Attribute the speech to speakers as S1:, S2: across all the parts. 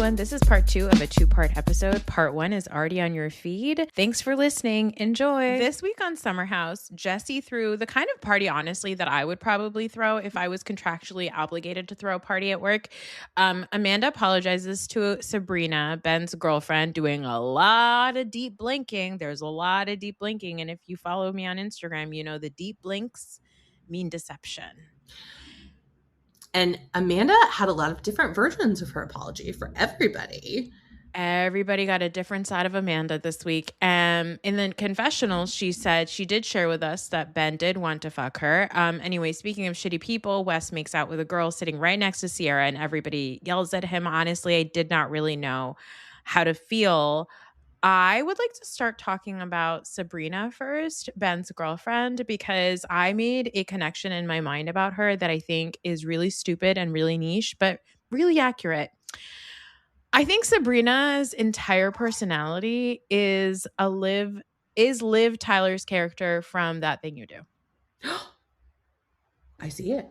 S1: everyone. This is part 2 of a 2-part episode. Part 1 is already on your feed. Thanks for listening. Enjoy. This week on Summer House, Jessie threw the kind of party, honestly, that I would probably throw if I was contractually obligated to throw a party at work. Amanda apologizes to Sabrina, Ben's girlfriend, doing a lot of deep blinking. There's a lot of deep blinking. And if you follow me on Instagram, you know the deep blinks mean deception.
S2: And Amanda had a lot of different versions of her apology for everybody.
S1: Everybody got a different side of Amanda this week. In the confessional, she said she did share with us that Ben did want to fuck her. Anyway, speaking of shitty people, Wes makes out with a girl sitting right next to Sierra and everybody yells at him. Honestly, I did not really know how to feel. I would like to start talking about Sabrina first, Ben's girlfriend, because I made a connection in my mind about her that I think is really stupid and really niche, but really accurate. I think Sabrina's entire personality is Liv Tyler's character from That Thing You Do.
S2: I see it.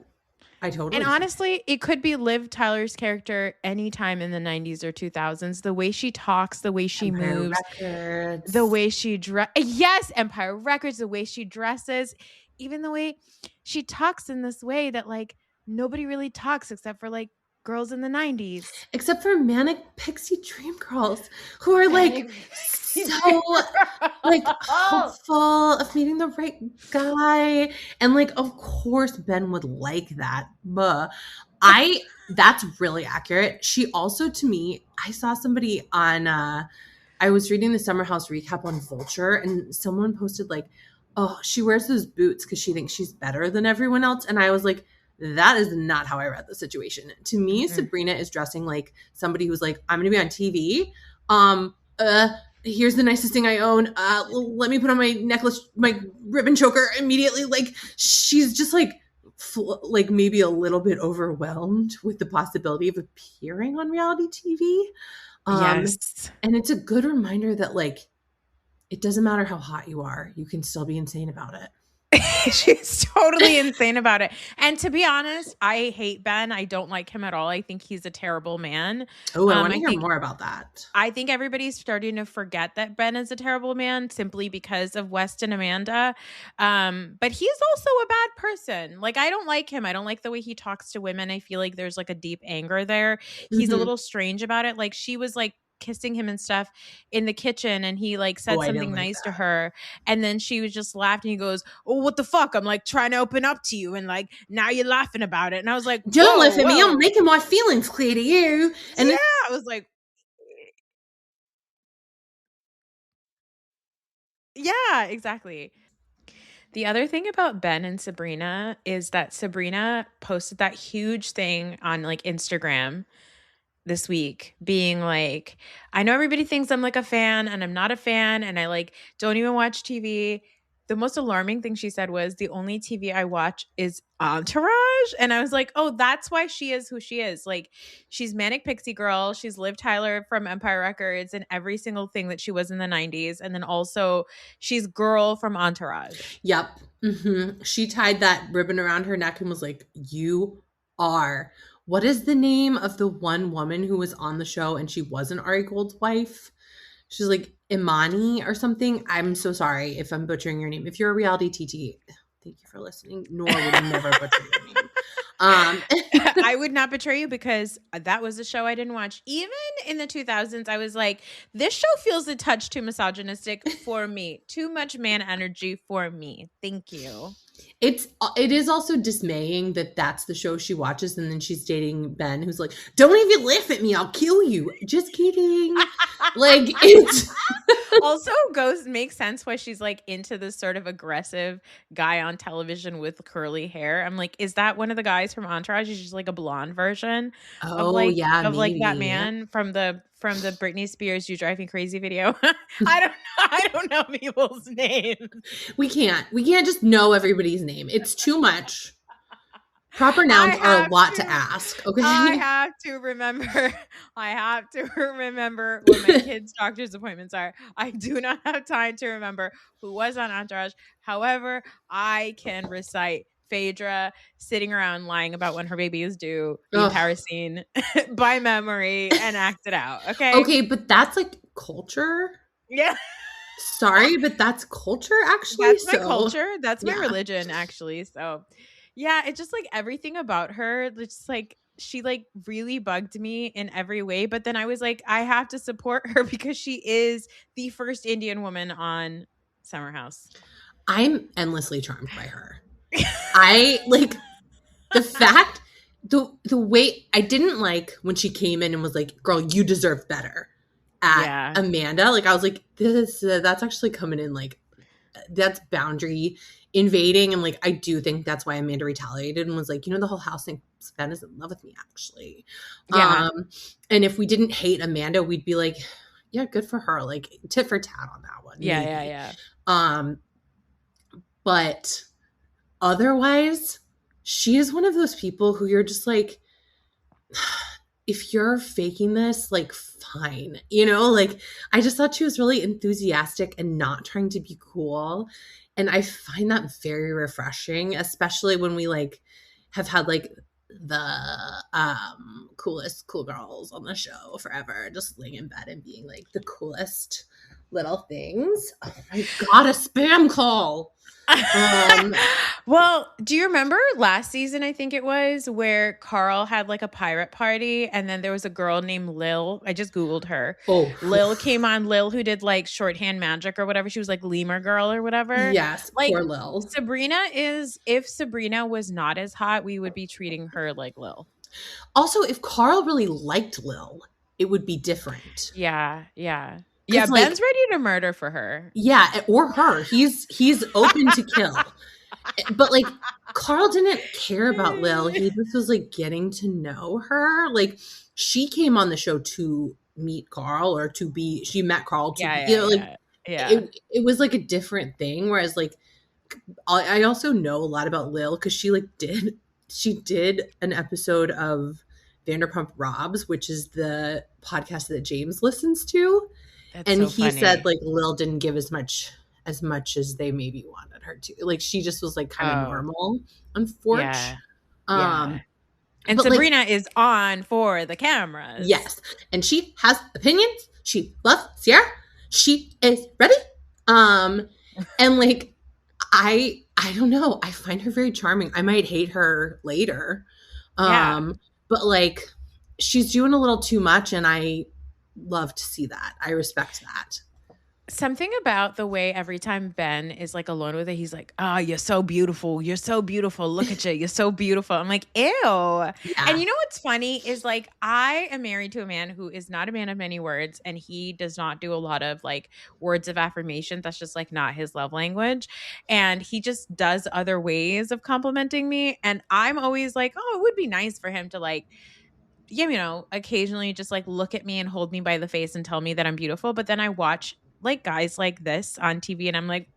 S2: I totally.
S1: And honestly, it could be Liv Tyler's character anytime in the 90s or 2000s. The way she talks, the way she moves, the way she yes, Empire Records, the way she dresses, even the way she talks in this way that like nobody really talks except for like girls in the 90s.
S2: Except for manic pixie dream girls who are like so like hopeful of meeting the right guy. And like, of course Ben would like that. But that's really accurate. She also, to me, I saw somebody on I was reading the Summer House recap on Vulture and someone posted like, oh, she wears those boots because she thinks she's better than everyone else. And I was like, that is not how I read the situation. To me, Sabrina is dressing like somebody who's like, I'm going to be on TV. Here's the nicest thing I own. Let me put on my necklace, my ribbon choker immediately. Like she's just like maybe a little bit overwhelmed with the possibility of appearing on reality TV.
S1: Yes.
S2: And it's a good reminder that like, it doesn't matter how hot you are. You can still be insane about it.
S1: She's totally insane about it. And to be honest, I hate Ben. I don't like him at all. I think he's a terrible man.
S2: Oh, I want to hear more about that.
S1: I think everybody's starting to forget that Ben is a terrible man simply because of West and Amanda. But he's also a bad person. Like, I don't like him. I don't like the way he talks to women. I feel like there's like a deep anger there. He's a little strange about it. Like she was like kissing him and stuff in the kitchen and he like said something nice to her and then she was just laughing. He goes, oh, what the fuck, I'm like trying to open up to you and like now you're laughing about it. And I was like,
S2: don't laugh at me, I'm making my feelings clear to you. And
S1: yeah, I was like, yeah, exactly. The other thing about Ben and Sabrina is that Sabrina posted that huge thing on like Instagram this week being like, I know everybody thinks I'm like a fan and I'm not a fan and I like don't even watch TV. The most alarming thing she said was the only TV I watch is Entourage. And I was like, oh, that's why she is who she is. Like she's Manic Pixie Girl. She's Liv Tyler from Empire Records and every single thing that she was in the 90s. And then also she's Girl from Entourage.
S2: Yep. Mm-hmm. She tied that ribbon around her neck and was like, you are. What is the name of the one woman who was on the show and she wasn't Ari Gold's wife? She's like Imani or something. I'm so sorry if I'm butchering your name. If you're a reality TT, thank you for listening. Nor would never butcher your name.
S1: I would not betray you because that was a show I didn't watch. Even in the 2000s, I was like, this show feels a touch too misogynistic for me. Too much man energy for me. Thank you.
S2: It is also dismaying that that's the show she watches and then she's dating Ben who's like, don't even laugh at me, I'll kill you. Just kidding. Like it's
S1: also makes sense why she's like into this sort of aggressive guy on television with curly hair. I'm like, is that one of the guys from Entourage? He's just like a blonde version of like that man from the Britney Spears "You Drive Me Crazy" video. I don't know people's names.
S2: We can't just know everybody's name. It's too much. Proper nouns are a lot to ask. Okay.
S1: I have to remember what my kids' doctor's appointments are. I do not have time to remember who was on Entourage. However, I can recite Phaedra sitting around lying about when her baby is due, the
S2: Ugh.
S1: entire scene by memory and act it out. Okay.
S2: Okay, but that's like culture.
S1: Yeah.
S2: Sorry, but that's culture actually.
S1: That's my
S2: So
S1: culture. That's my
S2: yeah.
S1: religion, actually. So, yeah, it's just like everything about her. It's like she like really bugged me in every way. But then I was like, I have to support her because she is the first Indian woman on Summer House.
S2: I'm endlessly charmed by her. I like the fact the way I didn't like when she came in and was like, "Girl, you deserve better." At
S1: Yeah.
S2: Amanda, like I was like, that's actually coming in like that's boundary invading, and like I do think that's why Amanda retaliated and was like, the whole house thinks Ben is in love with me actually.
S1: Yeah.
S2: And if we didn't hate Amanda, we'd be like, yeah, good for her, like tit for tat on that one.
S1: Yeah.
S2: maybe.
S1: Yeah. Yeah.
S2: But otherwise, she is one of those people who you're just like, if you're faking this, like, fine. Like, I just thought she was really enthusiastic and not trying to be cool. And I find that very refreshing, especially when we, like, have had, like, the coolest cool girls on the show forever, just laying in bed and being, like, the coolest little things. Oh, my God, a spam call.
S1: Well, do you remember last season, I think it was, where Carl had like a pirate party and then there was a girl named Lil. I just Googled her.
S2: Oh,
S1: Lil came on, Lil, who did like shorthand magic or whatever. She was like Lemur Girl or whatever.
S2: yes,
S1: Like
S2: poor Lil.
S1: if Sabrina was not as hot, we would be treating her like Lil.
S2: Also, if Carl really liked Lil, it would be different.
S1: Yeah, yeah. Yeah,
S2: like,
S1: Ben's ready to murder for her.
S2: Yeah, or her. He's open to kill. But like Carl didn't care about Lil. He just was like getting to know her. Like she came on the show to meet Carl or she met Carl to it was like a different thing. Whereas like I also know a lot about Lil because she did an episode of Vanderpump Robs, which is the podcast that James listens to.
S1: That's
S2: and
S1: so
S2: he
S1: funny.
S2: said like Lil didn't give as much as they maybe wanted her to. Like she just was like kind of normal, unfortunately.
S1: Yeah. And Sabrina like, is on for the cameras.
S2: Yes. And she has opinions. She loves Sierra. She is ready. And like I don't know. I find her very charming. I might hate her later. But like she's doing a little too much and I love to see that. I respect that.
S1: Something about the way every time Ben is like alone with it, he's like, "Oh, you're so beautiful. You're so beautiful. Look at you. You're so beautiful." I'm like, "Ew." Yeah. And you know what's funny is like I am married to a man who is not a man of many words and he does not do a lot of like words of affirmation. That's just like not his love language. And he just does other ways of complimenting me. And I'm always like, "Oh, it would be nice for him to like occasionally just like look at me and hold me by the face and tell me that I'm beautiful." But then I watch like guys like this on TV and I'm like,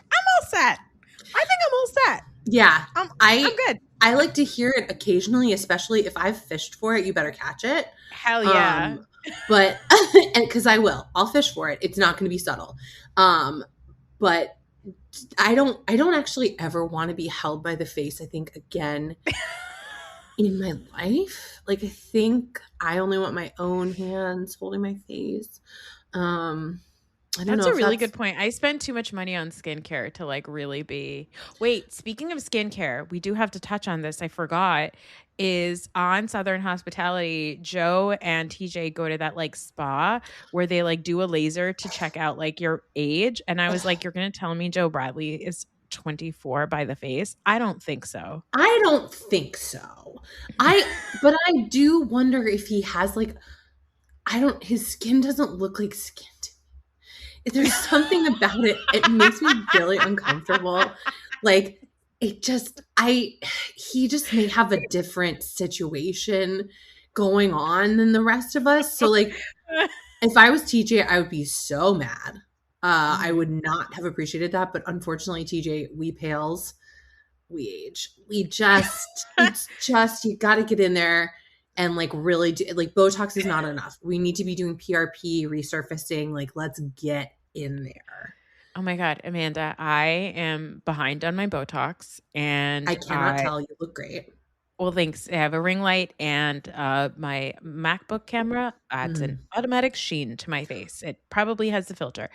S1: I'm all set. I think I'm all set.
S2: Yeah.
S1: I'm good.
S2: I like to hear it occasionally, especially if I've fished for it, you better catch it.
S1: Hell yeah.
S2: But and because I'll fish for it. It's not going to be subtle. But I don't actually ever want to be held by the face, I think, again in my life. Like I think I only want my own hands holding my face.
S1: That's a really good point. I spend too much money on skincare to like really be. Wait, speaking of skincare, we do have to touch on this. I forgot. Is on Southern Hospitality, Joe and TJ go to that like spa where they like do a laser to check out like your age. And I was like, you're going to tell me Joe Bradley is 24 by the face? I don't think so.
S2: I don't think so. But I do wonder if he has like, his skin doesn't look like skin to me. There's something about it. It makes me really uncomfortable. Like he just may have a different situation going on than the rest of us. So like if I was TJ, I would be so mad. I would not have appreciated that. But unfortunately, TJ, we pales, we age. It's just, you got to get in there and like really do, like Botox is not enough. We need to be doing PRP, resurfacing. Like let's get in there.
S1: Oh my God, Amanda, I am behind on my Botox and
S2: I cannot tell. You look great.
S1: well, thanks. I have a ring light and my MacBook camera adds an
S2: Mm,
S1: automatic sheen to my face. It probably has the filter.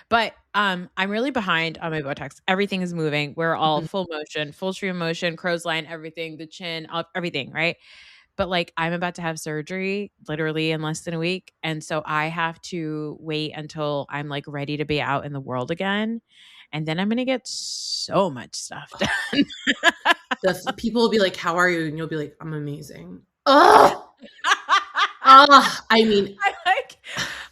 S1: But I'm really behind on my Botox. Everything is moving. We're all
S2: mhm.
S1: full motion, full stream motion, crow's line, everything, the chin, everything, right? But like I'm about to have surgery literally in less than a week. And so I have to wait until I'm like ready to be out in the world again. And then I'm going to get so much stuff done.
S2: People will be like, "How are you?" And you'll be like, "I'm amazing." Oh, I mean,
S1: I like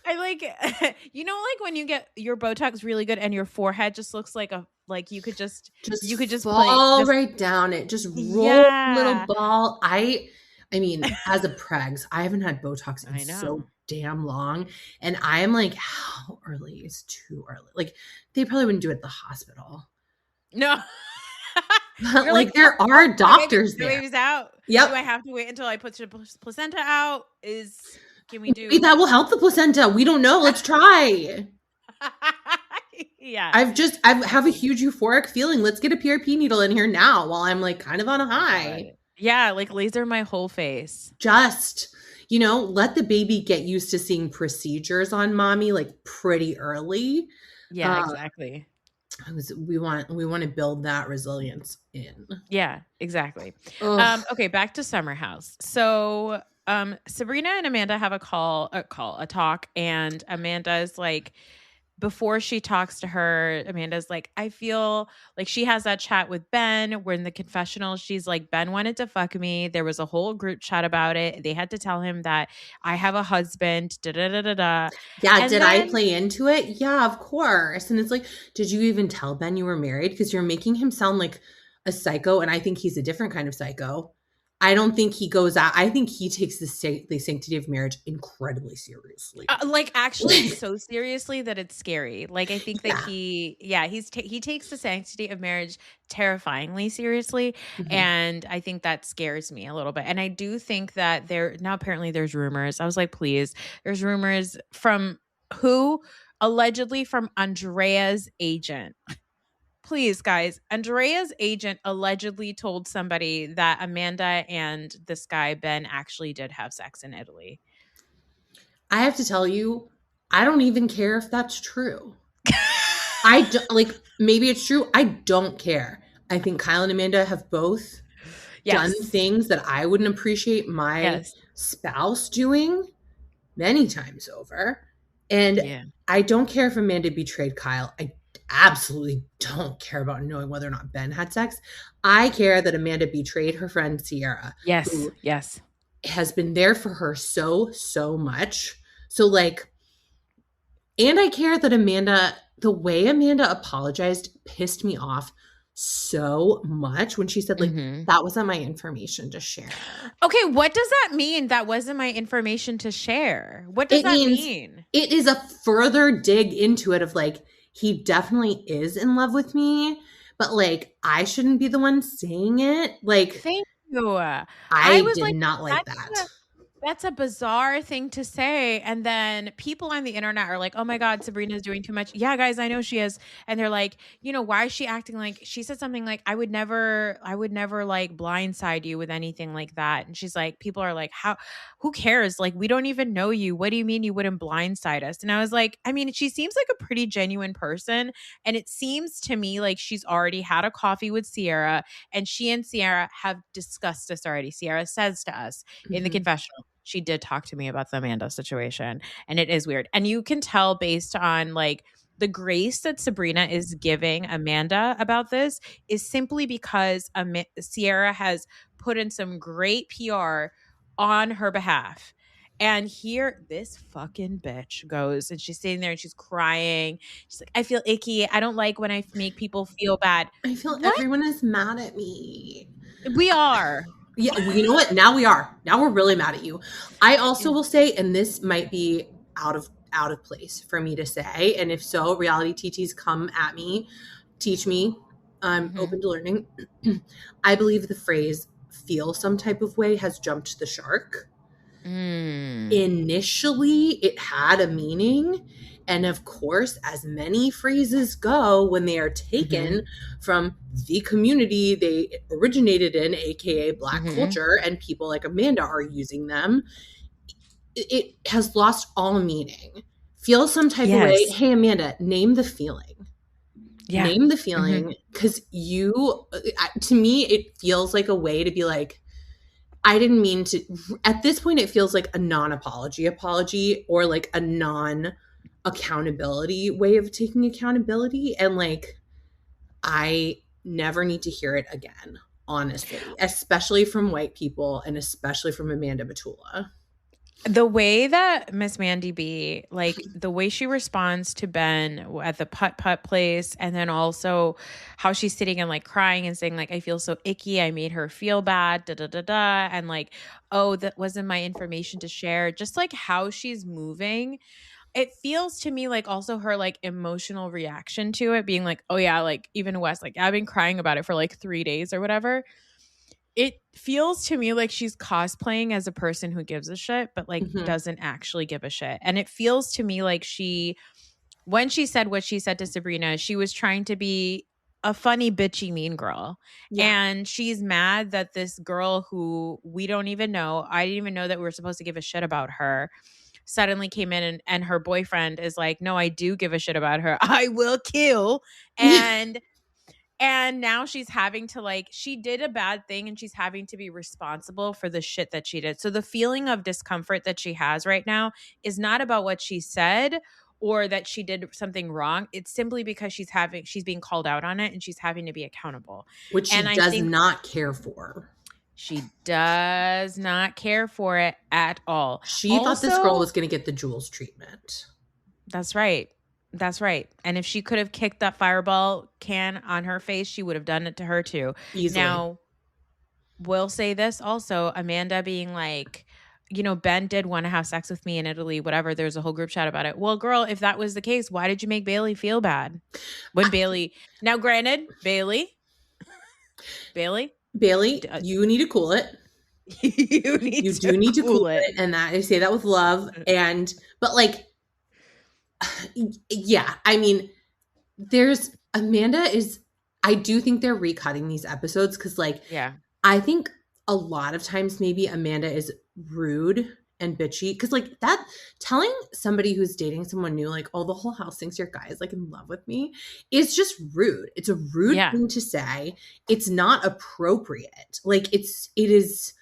S1: I like like when you get your Botox really good and your forehead just looks like a like
S2: just
S1: you could just play
S2: fall
S1: just
S2: right down it. Just roll a little
S1: yeah.
S2: ball. I mean, as a pregs, I haven't had Botox in
S1: I
S2: so
S1: know.
S2: damn long, and I am like, how early is too early? Like, they probably wouldn't do it at the hospital.
S1: No.
S2: But
S1: You're like,
S2: like, there are doctors
S1: my
S2: there.
S1: baby's out. Do
S2: Yep.
S1: I have to wait until I put the placenta out? Can we
S2: Maybe
S1: do
S2: that will help the placenta. We don't know. Let's try.
S1: Yeah.
S2: I have a huge euphoric feeling. Let's get a PRP needle in here now while I'm like kind of on a
S1: Oh my God.
S2: high.
S1: Yeah, like laser my whole face.
S2: Just, let the baby get used to seeing procedures on mommy like pretty early.
S1: Yeah,
S2: Uh,
S1: exactly.
S2: we want to build that resilience in.
S1: Yeah, exactly.
S2: Ugh.
S1: Okay, back to Summer House. So, Sabrina and Amanda have a talk, and Amanda is like, before she talks to her, Amanda's like, I feel like she has that chat with Ben. We're in the confessional. She's like, Ben wanted to fuck me. There was a whole group chat about it. They had to tell him that I have a husband. Da da da da da.
S2: Yeah,
S1: And
S2: did I
S1: then
S2: play into it? Yeah, of course. And it's like, did you even tell Ben you were married? Because you're making him sound like a psycho, and I think he's a different kind of psycho. I don't think he goes out. I think he takes the sanctity of marriage incredibly seriously.
S1: like actually so seriously that it's scary. Like I think that
S2: Yeah.
S1: he takes the sanctity of marriage terrifyingly seriously,
S2: Mhm.
S1: and I think that scares me a little bit. And I do think that there now apparently there's rumors. I was like, please, there's rumors from who allegedly from Andrea's agent. Please, guys, Andrea's agent allegedly told somebody that Amanda and this guy Ben actually did have sex in Italy.
S2: I have to tell you, I don't even care if that's true. I do, like maybe it's true. I don't care. I think Kyle and Amanda have both done
S1: Yes.
S2: things that I wouldn't appreciate my
S1: Yes.
S2: spouse doing many times over. And
S1: Yeah.
S2: I don't care if Amanda betrayed Kyle. I absolutely don't care about knowing whether or not Ben had sex. I care that Amanda betrayed her friend Sierra,
S1: Yes.
S2: who
S1: Yes.
S2: has been there for her so much. So like, and I care that the way Amanda apologized pissed me off so much when she said like
S1: Mhm.
S2: that wasn't my information to share.
S1: Okay, what does that mean? That wasn't my information to share. What does
S2: It
S1: that
S2: means
S1: mean?
S2: it is a further dig into it of like, he definitely is in love with me, but like, I shouldn't be the one saying it. Like,
S1: Thank you. I
S2: I
S1: was
S2: did
S1: like,
S2: not like
S1: that's
S2: that.
S1: that's a bizarre thing to say. And then people on the internet are like, oh my God, Sabrina's doing too much. Yeah, guys, I know she is. And they're like, why is she acting like she said something like, I would never like blindside you with anything like that. And she's like, people are like, who cares? Like, we don't even know you. What do you mean you wouldn't blindside us? And I was like, I mean, she seems like a pretty genuine person. And it seems to me like she's already had a coffee with Sierra, and she and Sierra have discussed this already. Sierra says to us in the
S2: Mhm.
S1: confessional, she did talk to me about the Amanda situation, and it is weird. And you can tell based on like the grace that Sabrina is giving Amanda about this is simply because Sierra has put in some great PR on her behalf. And here this fucking bitch goes, and she's sitting there and she's crying. She's like, I feel icky. I don't like when I make people feel bad.
S2: I feel
S1: What?
S2: everyone is mad at me.
S1: We are.
S2: Yeah, well, you know what? Now we are. Now we're really mad at you. I also
S1: Yeah.
S2: will say, and this might be out of place for me to say, and if so, reality TTs come at me, teach me. I'm
S1: Mhm.
S2: open to learning. I believe the phrase "feel some type of way" has jumped the shark.
S1: Mm.
S2: Initially, it had a meaning, And of course, as many phrases go, when they are taken from the community they originated in, aka Black culture, and people like Amanda are using them, it has lost all meaning. Feel some type of way. Hey, Amanda, name the feeling. Yeah. Name the feeling, because to me, it feels like a way to be like, I didn't mean to. At this point, it feels like a non-apology apology, or like a non-accountability way of taking accountability. And like, I never need to hear it again, honestly, especially from white people and especially from Amanda Batula.
S1: The way that Miss Mandy B, like the way she responds to Ben at the putt-putt place, and then also how she's sitting and like crying and saying like, I feel so icky, I made her feel bad, and like, oh, that wasn't my information to share. Just like how she's moving, it feels to me like also her like emotional reaction to it being like, oh yeah, like even Wes, like I've been crying about it for like 3 days or whatever. It feels to me like she's cosplaying as a person who gives a shit, but like doesn't actually give a shit. And it feels to me like when she said what she said to Sabrina, she was trying to be a funny, bitchy, mean girl. Yeah. And she's mad that this girl who we don't even know, I didn't even know that we were supposed to give a shit about her, suddenly came in and her boyfriend is like, no, I do give a shit about her. I will kill. And now she's having to like, she did a bad thing and she's having to be responsible for the shit that she did. So the feeling of discomfort that she has right now is not about what she said or that she did something wrong. It's simply because she's being called out on it and she's having to be accountable.
S2: Which she does not care for.
S1: She does not care for it at all.
S2: She thought this girl was going to get the Jules treatment.
S1: That's right. That's right. And if she could have kicked that fireball can on her face, she would have done it to her too. Easily. Now, we'll say this also, Amanda being like, you know, Ben did want to have sex with me in Italy, whatever. There's a whole group chat about it. Well, girl, if that was the case, why did you make Bailey feel bad? Now granted, Bailey,
S2: you need to cool it. You do need to cool it. And that I say that with love. But like, yeah, I mean, I do think they're recutting these episodes because like, yeah, I think a lot of times maybe Amanda is rude and bitchy because like that telling somebody who's dating someone new like, oh, the whole house thinks your guy is like in love with me is just rude. It's a rude thing to say. It's not appropriate. Like it is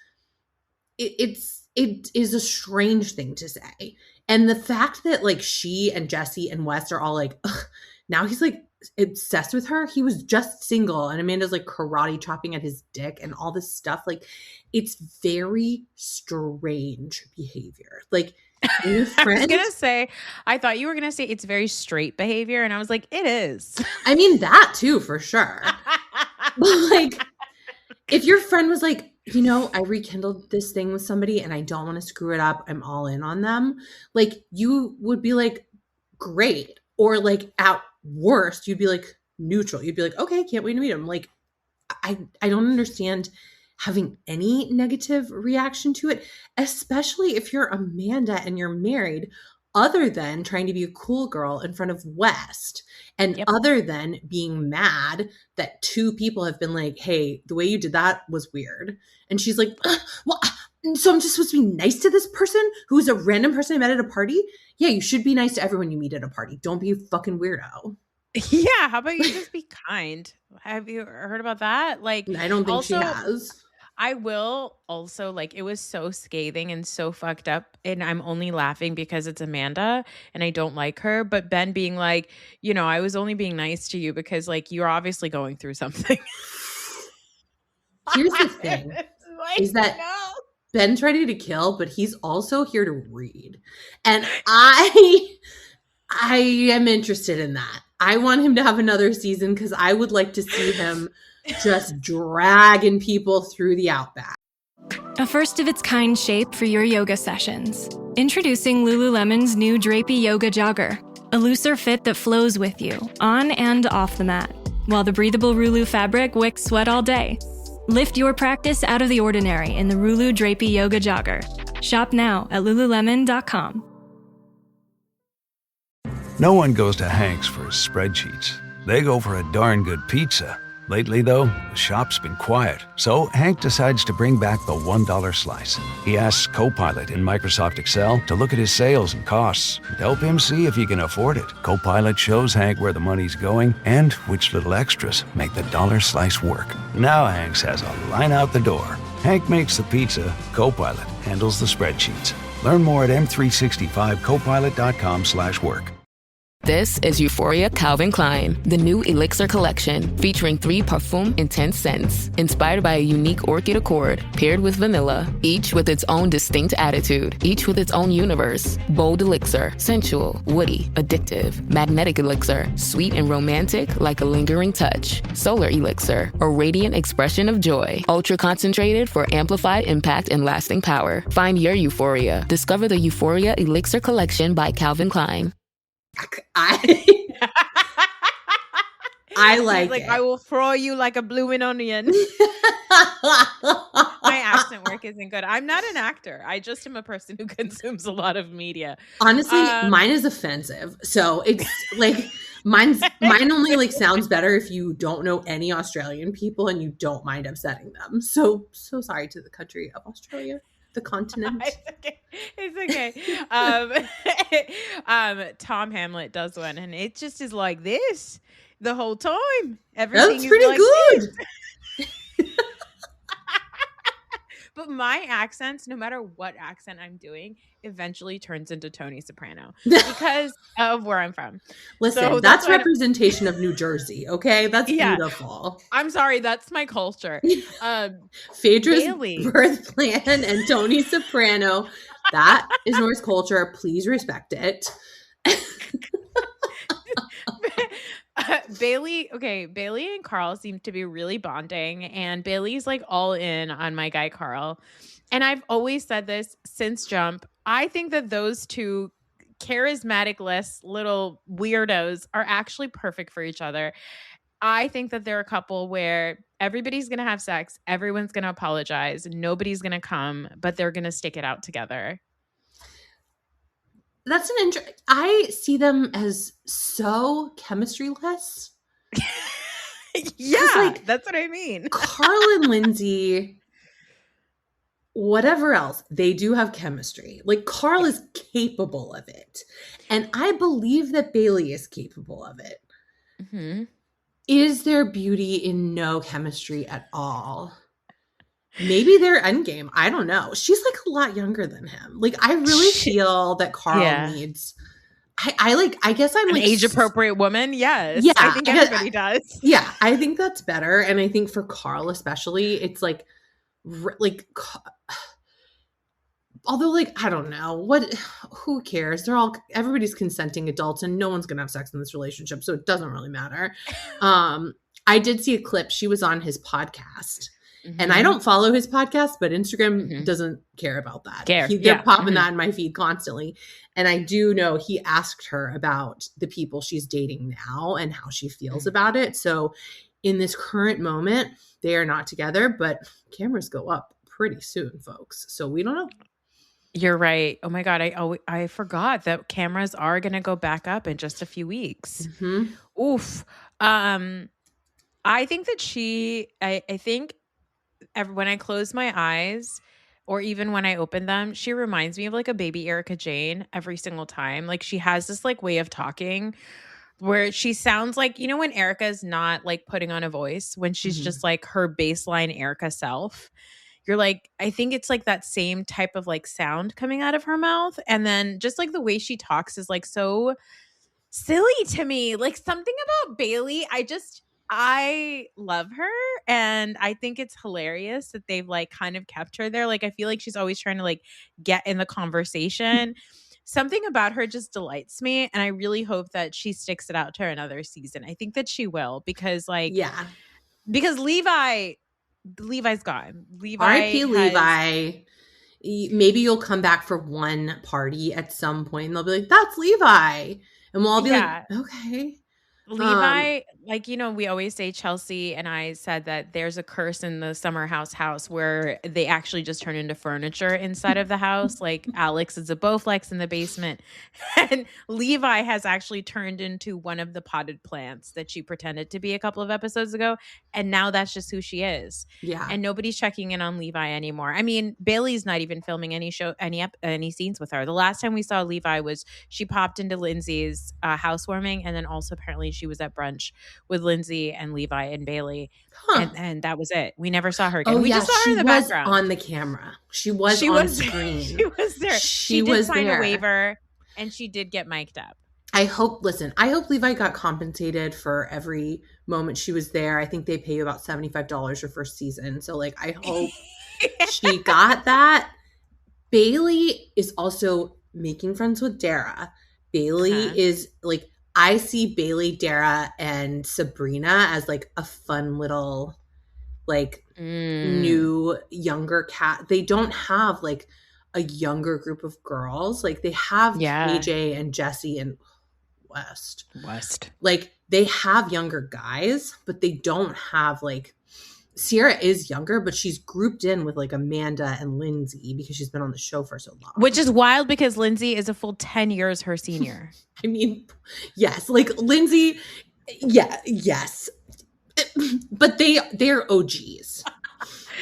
S2: a strange thing to say. And the fact that like she and Jesse and Wes are all like, ugh, now he's like obsessed with her. He was just single and Amanda's like karate chopping at his dick and all this stuff. Like it's very strange behavior. Like your friend,
S1: I was going to say, I thought you were going to say it's very straight behavior. And I was like, it is.
S2: I mean, that too, for sure. But like, if your friend was like, you know, I rekindled this thing with somebody and I don't want to screw it up, I'm all in on them. Like you would be like, great. Or like at worst, you'd be like neutral. You'd be like, okay, can't wait to meet him. Like, I don't understand having any negative reaction to it, especially if you're Amanda and you're married, other than trying to be a cool girl in front of West. And other than being mad that two people have been like, hey, the way you did that was weird. And she's like, well, so I'm just supposed to be nice to this person who's a random person I met at a party? Yeah, you should be nice to everyone you meet at a party. Don't be a fucking weirdo.
S1: Yeah, how about you just be kind? Have you heard about that? Like,
S2: I don't think she has.
S1: I will also, like, it was so scathing and so fucked up, and I'm only laughing because it's Amanda and I don't like her, but Ben being like, you know, I was only being nice to you because, like, you're obviously going through something.
S2: Here's the thing, like, is that Ben's ready to kill, but he's also here to read. And I am interested in that. I want him to have another season because I would like to see him just dragging people through the outback.
S3: A first-of-its-kind shape for your yoga sessions. Introducing Lululemon's new Drapey Yoga Jogger. A looser fit that flows with you, on and off the mat. While the breathable Rulu fabric wicks sweat all day. Lift your practice out of the ordinary in the Rulu Drapey Yoga Jogger. Shop now at Lululemon.com.
S4: No one goes to Hank's for his spreadsheets. They go for a darn good pizza. Lately, though, the shop's been quiet, so Hank decides to bring back the $1 slice. He asks Copilot in Microsoft Excel to look at his sales and costs and help him see if he can afford it. Copilot shows Hank where the money's going and which little extras make the dollar slice work. Now Hank has a line out the door. Hank makes the pizza, Copilot handles the spreadsheets. Learn more at m365copilot.com/work.
S5: This is Euphoria Calvin Klein, the new Elixir collection, featuring 3 Parfum Intense scents, inspired by a unique orchid accord, paired with vanilla, each with its own distinct attitude, each with its own universe. Bold Elixir, sensual, woody, addictive. Magnetic Elixir, sweet and romantic like a lingering touch. Solar Elixir, a radiant expression of joy. Ultra concentrated for amplified impact and lasting power. Find your Euphoria. Discover the Euphoria Elixir collection by Calvin Klein.
S2: I like
S1: like
S2: it.
S1: I will throw you like a blooming onion. My accent work isn't good. I'm not an actor. I just am a person who consumes a lot of media.
S2: Honestly, mine is offensive. So it's like mine only like sounds better if you don't know any Australian people and you don't mind upsetting them. So sorry to the country of Australia. The continent.
S1: It's okay. Tom Hamlet does one, and it just is like this the whole time. Everything
S2: That's
S1: is
S2: pretty
S1: like
S2: good.
S1: this. But my accents, no matter what accent I'm doing, eventually turns into Tony Soprano because of where I'm from.
S2: Listen,
S1: So
S2: that's representation of New Jersey, okay? That's
S1: Yeah.
S2: beautiful.
S1: I'm sorry, that's my culture.
S2: Phaedra's
S1: Bailey.
S2: birth plan and Tony Soprano. That is Norse culture. Please respect it.
S1: Bailey and Carl seem to be really bonding, and Bailey's like all in on my guy Carl. And I've always said this since Jump. I think that those two charismatic little weirdos are actually perfect for each other. I think that they're a couple where everybody's going to have sex, everyone's going to apologize, nobody's going to come, but they're going to stick it out together.
S2: That's I see them as so chemistry-less.
S1: Yeah,
S2: like,
S1: that's what I mean.
S2: Carl and Lindsay, whatever else, they do have chemistry. Like, Carl is capable of it. And I believe that Bailey is capable of it.
S1: Mm-hmm.
S2: Is there beauty in no chemistry at all? Maybe they're endgame. I don't know. She's like a lot younger than him. Like, I really feel that Carl needs. I guess I'm
S1: an
S2: like
S1: age appropriate woman. Yes.
S2: Yeah.
S1: I think everybody does.
S2: Yeah. I think that's better. And I think for Carl, especially, it's like, although, like, I don't know who cares? Everybody's consenting adults and no one's going to have sex in this relationship. So it doesn't really matter. I did see a clip. She was on his podcast. Mm-hmm. And I don't follow his podcast, but Instagram doesn't care about that. They're popping that in my feed constantly. And I do know he asked her about the people she's dating now and how she feels about it. So in this current moment, they are not together, but cameras go up pretty soon, folks. So we don't know.
S1: You're right. Oh my God. I forgot that cameras are going to go back up in just a few weeks. Mm-hmm. Oof. I think that I think when I close my eyes or even when I open them, she reminds me of like a baby Erica Jane every single time. Like, she has this like way of talking where she sounds like, you know, when Erica's not like putting on a voice, when she's just like her baseline Erica self, you're like, I think it's like that same type of like sound coming out of her mouth. And then just like the way she talks is like so silly to me. Like, something about Bailey, I love her, and I think it's hilarious that they've like kind of kept her there. Like, I feel like she's always trying to like get in the conversation. Something about her just delights me, and I really hope that she sticks it out to another season. I think that she will, because because Levi's gone.
S2: R.I.P. Levi. Maybe you'll come back for one party at some point, and they'll be like, "That's Levi," and we'll all be like, "Okay."
S1: Levi, like, we always say Chelsea and I said that there's a curse in the summer house where they actually just turn into furniture inside of the house. Like Alex is a Bowflex in the basement. And Levi has actually turned into one of the potted plants that she pretended to be a couple of episodes ago. And now that's just who she is.
S2: Yeah.
S1: And nobody's checking in on Levi anymore. I mean, Bailey's not even filming any scenes with her. The last time we saw Levi was she popped into Lindsay's housewarming, and then also apparently she was at brunch with Lindsay and Levi and Bailey, and that was it. We never saw her again. We just saw her in the background
S2: on the camera. She was on screen.
S1: She was there. She did sign a waiver, and she did get mic'd up.
S2: I hope Levi got compensated for every moment she was there. I think they pay you about $75 your first season. So like, I hope she got that. Bailey is also making friends with Dara. Bailey is like, I see Bailey, Dara, and Sabrina as like a fun little like new younger cat. They don't have like a younger group of girls. Like they have AJ and Jesse and West. Like they have younger guys, but they don't have like Sierra is younger, but she's grouped in with like Amanda and Lindsay because she's been on the show for so long.
S1: Which is wild because Lindsay is a full 10 years her senior.
S2: I mean, yes, like Lindsay, yes. But they're OGs.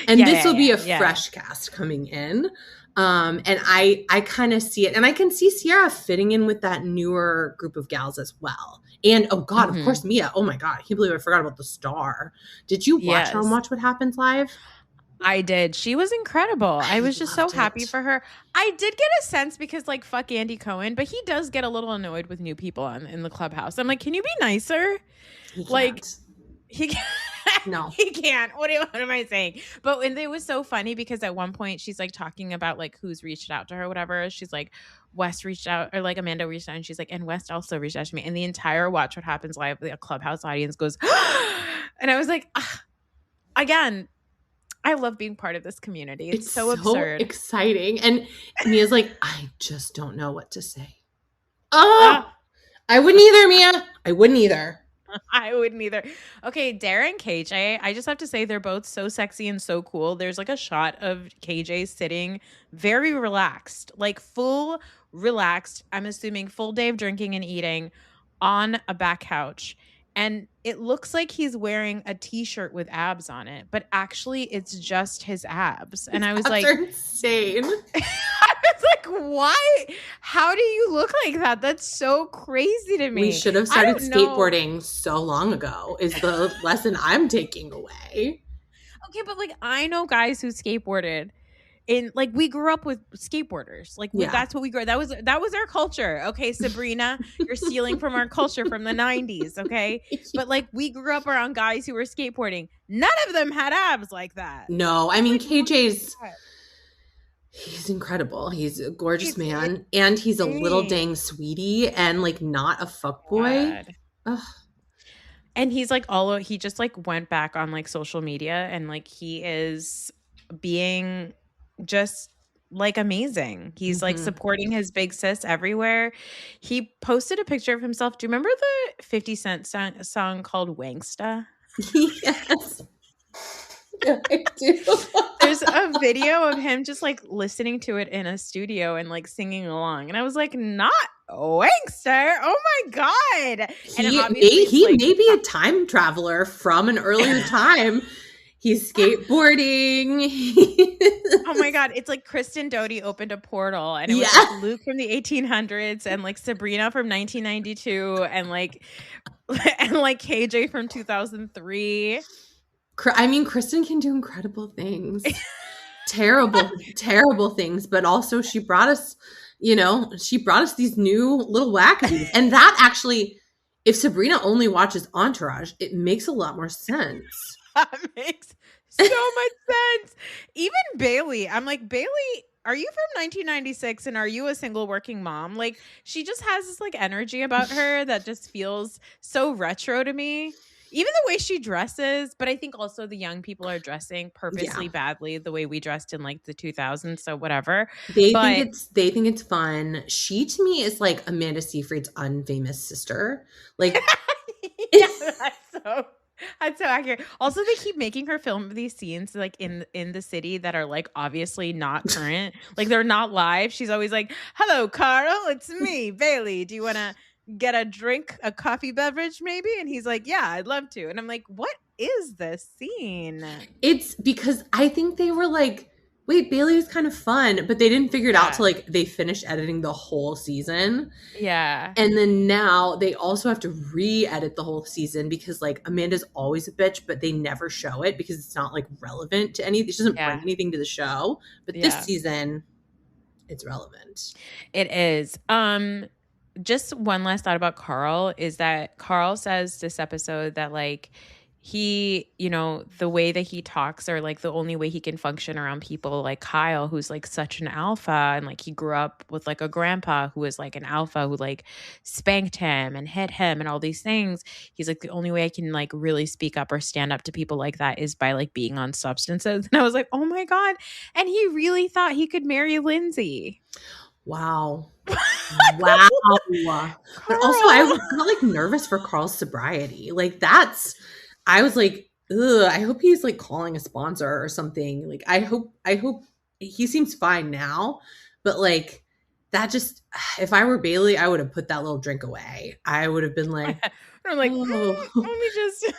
S2: And this will be a fresh cast coming in. And I kind of see it. And I can see Sierra fitting in with that newer group of gals as well. And, oh, God, of course, Mia. Oh, my God. I can't believe I forgot about the star. Did you watch her on Watch What Happens Live?
S1: I did. She was incredible. I was just so happy for her. I did get a sense because, like, fuck Andy Cohen, but he does get a little annoyed with new people in the clubhouse. I'm like, can you be nicer?
S2: He can't.
S1: Like, he can't.
S2: No,
S1: he can't. What am I saying? But it was so funny because at one point she's like talking about like who's reached out to her, whatever. She's like, West reached out, or like Amanda reached out, and she's like, and West also reached out to me. And the entire Watch What Happens Live, the clubhouse audience goes, and I was like, again, I love being part of this community. It's so absurd,
S2: exciting. And Mia's like, I just don't know what to say. I wouldn't either, Mia. I wouldn't either.
S1: I wouldn't either. Okay, Dara and KJ, I just have to say they're both so sexy and so cool. There's like a shot of KJ sitting very relaxed, like full relaxed, I'm assuming full day of drinking and eating on a back couch. And it looks like he's wearing a t-shirt with abs on it, but actually it's just his abs. And I was like,
S2: they're insane.
S1: I was like, why? How do you look like that? That's so crazy to me.
S2: We should have started skateboarding so long ago is the lesson I'm taking away.
S1: Okay, but like I know guys who skateboarded. Like we grew up with skateboarders. Like that's what we grew. That was our culture. Okay, Sabrina, you're stealing from our culture from the 90s. Okay, but like we grew up around guys who were skateboarding. None of them had abs like that.
S2: No, I mean KJ's. He's incredible. He's a gorgeous man, and he's a little dang sweetie, and like not a fuckboy.
S1: And he's like he just like went back on like social media, and like he is being just like amazing. He's like supporting his big sis everywhere. He posted a picture of himself. Do you remember the 50 Cent song called Wangsta?
S2: Yes. Yeah, I do.
S1: There's a video of him just like listening to it in a studio and like singing along. And I was like, not Wangster. Oh my God.
S2: He may be a time traveler from an earlier time. He's skateboarding.
S1: Oh my God. It's like Kristen Doty opened a portal, and it was like Luke from the 1800s and like Sabrina from 1992 and like KJ from 2003.
S2: I mean, Kristen can do incredible things. terrible things. But also she brought us these new little wackadoos. And that actually, if Sabrina only watches Entourage, it makes a lot more sense.
S1: That makes so much sense. Even Bailey, I'm like, Bailey, are you from 1996 and are you a single working mom? Like, she just has this like energy about her that just feels so retro to me. Even the way she dresses, but I think also the young people are dressing purposely badly the way we dressed in like the 2000s. So whatever.
S2: They think it's fun. She to me is like Amanda Seyfried's unfamous sister. Like
S1: Yeah, that's so accurate. Also, they keep making her film these scenes like in the city that are like obviously not current. Like they're not live. She's always like, "Hello, Carl. It's me, Bailey. Do you want to get a drink, a coffee beverage maybe?" And he's like, "Yeah, I'd love to." And I'm like, "What is this scene?"
S2: It's because I think they were like, wait, Bailey was kind of fun, but they didn't figure it out till like they finished editing the whole season.
S1: Yeah.
S2: And then now they also have to re-edit the whole season because like Amanda's always a bitch, but they never show it because it's not like relevant to anything. She doesn't bring anything to the show. But this season, it's relevant.
S1: It is. Just one last thought about Carl is that Carl says this episode that like he, you know, the way that he talks or like the only way he can function around people like Kyle, who's like such an alpha and like he grew up with like a grandpa who was like an alpha who like spanked him and hit him and all these things. He's like, the only way I can like really speak up or stand up to people like that is by like being on substances. And I was like, oh my God. And he really thought he could marry Lindsay.
S2: Wow. Wow. But also I got like nervous for Carl's sobriety. Like I was like, ugh, I hope he's like calling a sponsor or something. Like I hope he seems fine now, but like that just, if I were Bailey, I would have put that little drink away. I would have been like,
S1: I'm like, let me just.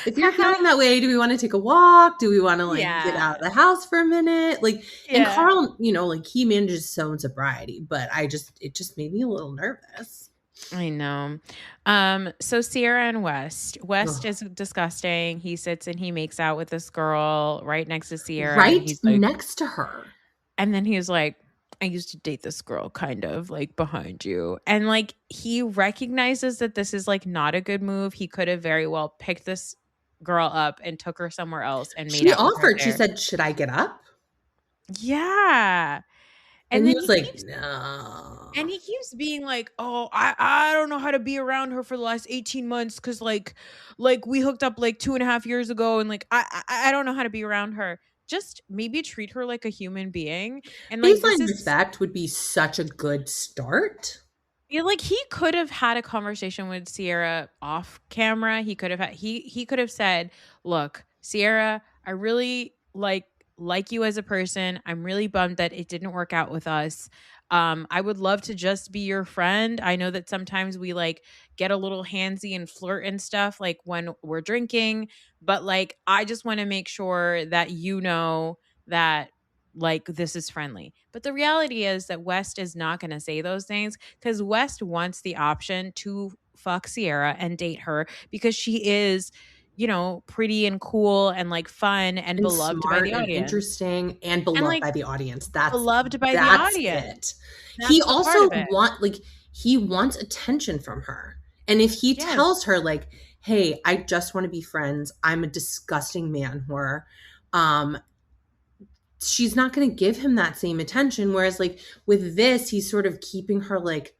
S2: If you're feeling that way, do we want to take a walk? Do we want to like get out of the house for a minute? Like, and Carl, you know, like he manages his own sobriety, but it just made me a little nervous.
S1: I know. So Sierra and West is disgusting. He sits and he makes out with this girl right next to Sierra.
S2: Right
S1: he's like,
S2: next to her.
S1: And then he was like, I used to date this girl kind of like behind you. And like he recognizes that this is like not a good move. He could have very well picked this girl up and took her somewhere else and made out with her there.
S2: She said, should I get up?
S1: Yeah.
S2: And then he was like, no.
S1: And he keeps being like, oh, I don't know how to be around her for the last 18 months because like we hooked up like 2.5 years ago and like I don't know how to be around her. Just maybe treat her like a human being. And like
S2: baseline respect would be such a good start.
S1: Yeah, like he could have had a conversation with Sierra off camera. He could have said, look, Sierra, I really like you as a person. I'm really bummed that it didn't work out with us. I would love to just be your friend. I know that sometimes we like get a little handsy and flirt and stuff like when we're drinking, but like I just want to make sure that you know that like this is friendly. But the reality is that West is not going to say those things because West wants the option to fuck Sierra and date her because she is, you know, pretty and cool and like fun and beloved by the audience.
S2: Interesting and beloved by the audience. That's
S1: beloved by the audience.
S2: He also he wants attention from her. And if he tells her like, hey, I just want to be friends. I'm a disgusting man whore. She's not going to give him that same attention. Whereas like with this, he's sort of keeping her like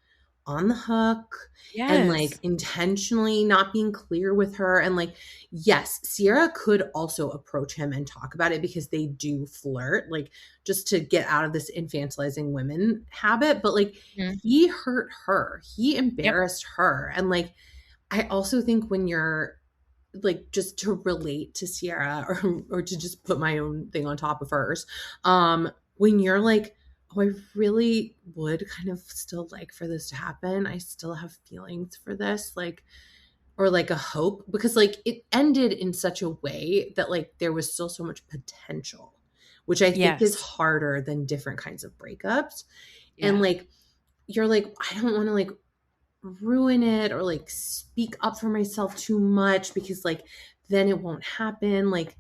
S2: on the hook and like intentionally not being clear with her. And like, yes, Sierra could also approach him and talk about it because they do flirt, like just to get out of this infantilizing women habit. But like he hurt her, he embarrassed her. And like, I also think when you're like, just to relate to Sierra or to just put my own thing on top of hers, when you're like, oh, I really would kind of still like for this to happen. I still have feelings for this, like, or like a hope, because like it ended in such a way that like there was still so much potential, which I think is harder than different kinds of breakups. And like, you're like, I don't want to like ruin it or like speak up for myself too much because like then it won't happen. Like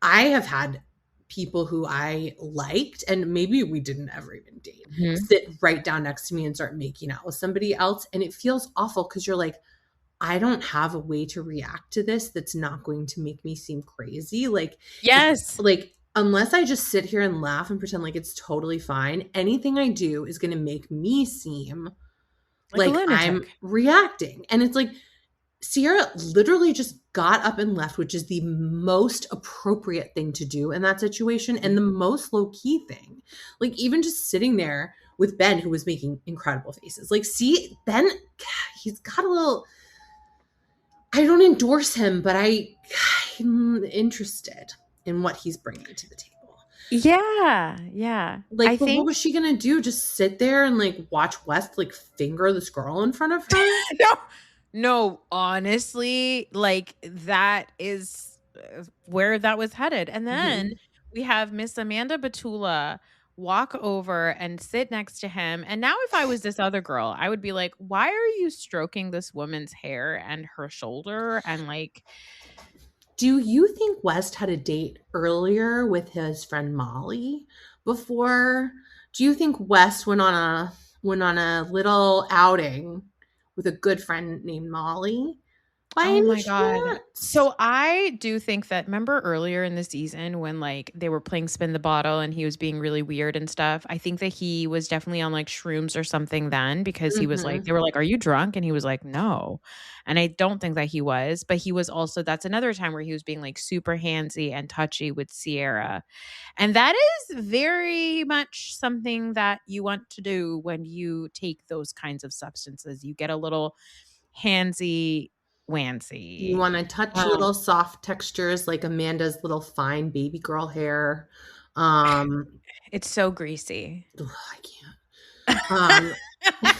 S2: I have had people who I liked and maybe we didn't ever even date sit right down next to me and start making out with somebody else, and it feels awful because you're like, I don't have a way to react to this that's not going to make me seem crazy. Like like unless I just sit here and laugh and pretend like it's totally fine, anything I do is going to make me seem like I'm reacting. And it's like Sierra literally just got up and left, which is the most appropriate thing to do in that situation and the most low-key thing. Like even just sitting there with Ben, who was making incredible faces. Like, see, Ben, he's got a little I don't endorse him, but I'm interested in what he's bringing to the table.
S1: Yeah.
S2: Like,
S1: I
S2: but what
S1: think
S2: was she gonna do? Just sit there and like watch West like finger this girl in front of her?
S1: no, honestly, like that is where that was headed. And then
S2: Mhm.
S1: we have Miss Amanda Batula walk over and sit next to him. And now if I was this other girl, I would be like, why are you stroking this woman's hair and her shoulder? And like,
S2: Do you think West had a date earlier with his friend Molly before? Do you think West went on a little outing with a good friend named Molly? By
S1: oh
S2: any
S1: my God.
S2: chance?
S1: So I do think that, remember earlier in the season when like they were playing spin the bottle and he was being really weird and stuff? I think that he was definitely on like shrooms or something then, because he was like,
S2: Mhm.
S1: they were like, "Are you drunk?" And he was like, "No." And I don't think that he was, but he was also, that's another time where he was being like super handsy and touchy with Sierra. And that is very much something that you want to do when you take those kinds of substances. You get a little handsy
S2: You
S1: wancy.
S2: want to touch little soft textures like Amanda's little fine baby girl hair. Um,
S1: It's so greasy.
S2: ugh, I can't. Um, I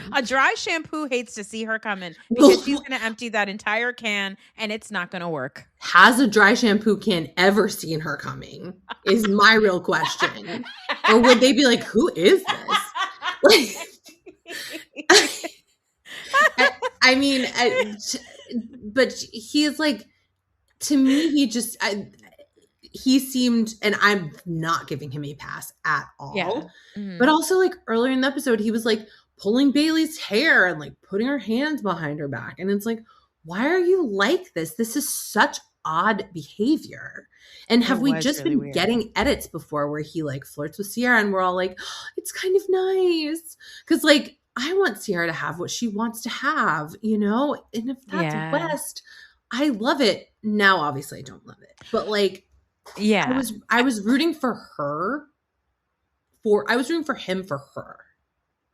S1: A
S2: can't.
S1: dry shampoo hates to see her coming because she's going to empty that entire can and it's not going to work.
S2: Has a dry shampoo can ever seen her coming? Is my real question. Or would they be like, who is this? Like, I mean, but he is like, to me, he seemed, and I'm not giving him a pass at
S1: Yeah.
S2: all. But
S1: Mhm.
S2: also, like earlier in the episode, he was like pulling Bailey's hair and like putting her hands behind her back. And it's like, why are you like this? This is such odd behavior. And
S1: It
S2: have we
S1: was
S2: just
S1: really
S2: been
S1: weird.
S2: getting edits before where he like flirts with Sierra and we're all like, oh, it's kind of nice? Because like, I want Sierra to have what she wants to have, you know? And if that's
S1: Yeah.
S2: West, I love it. Now, obviously, I don't love it. But like,
S1: Yeah.
S2: I was rooting for her I was rooting for him for her.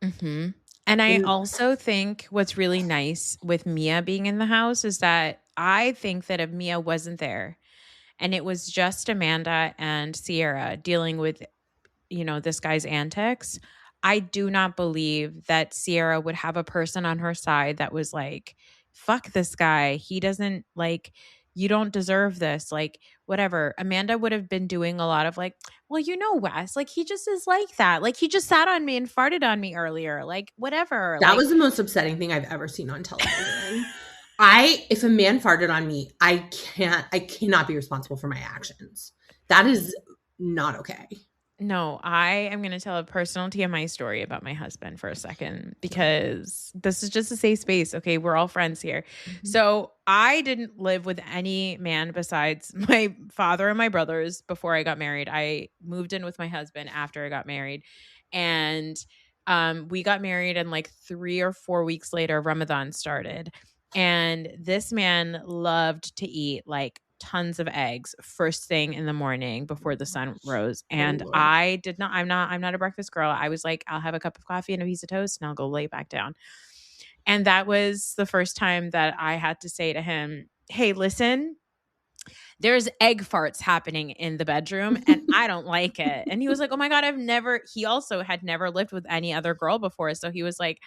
S1: Mhm. And I
S2: And
S1: also think what's really nice with Mia being in the house is that I think that if Mia wasn't there and it was just Amanda and Sierra dealing with, this guy's antics, I do not believe that Sierra would have a person on her side that was like, fuck this guy. He doesn't like, you don't deserve this. Like, whatever. Amanda would have been doing a lot of like, well, Wes, like he just is like that. Like he just sat on me and farted on me earlier. Like, whatever.
S2: that
S1: Like,
S2: was the most upsetting thing I've ever seen on television. If a man farted on me, I cannot be responsible for my actions. That is not okay.
S1: no, I am going to tell a personal TMI story about my husband for a second because this is just a safe space. Okay. We're all friends here.
S2: Mhm.
S1: So I didn't live with any man besides my father and my brothers before I got married. I moved in with my husband after I got married. And we got married, and like 3 or 4 weeks later, Ramadan started. And this man loved to eat like tons of eggs first thing in the morning before the sun rose.
S2: Oh,
S1: And
S2: Lord.
S1: I did not, I'm not a breakfast girl. I was like, I'll have a cup of coffee and a piece of toast and I'll go lay back down. And that was the first time that I had to say to him, hey, listen, there's egg farts happening in the bedroom and I don't like it. And he was like, oh my God, he also had never lived with any other girl before. So he was like,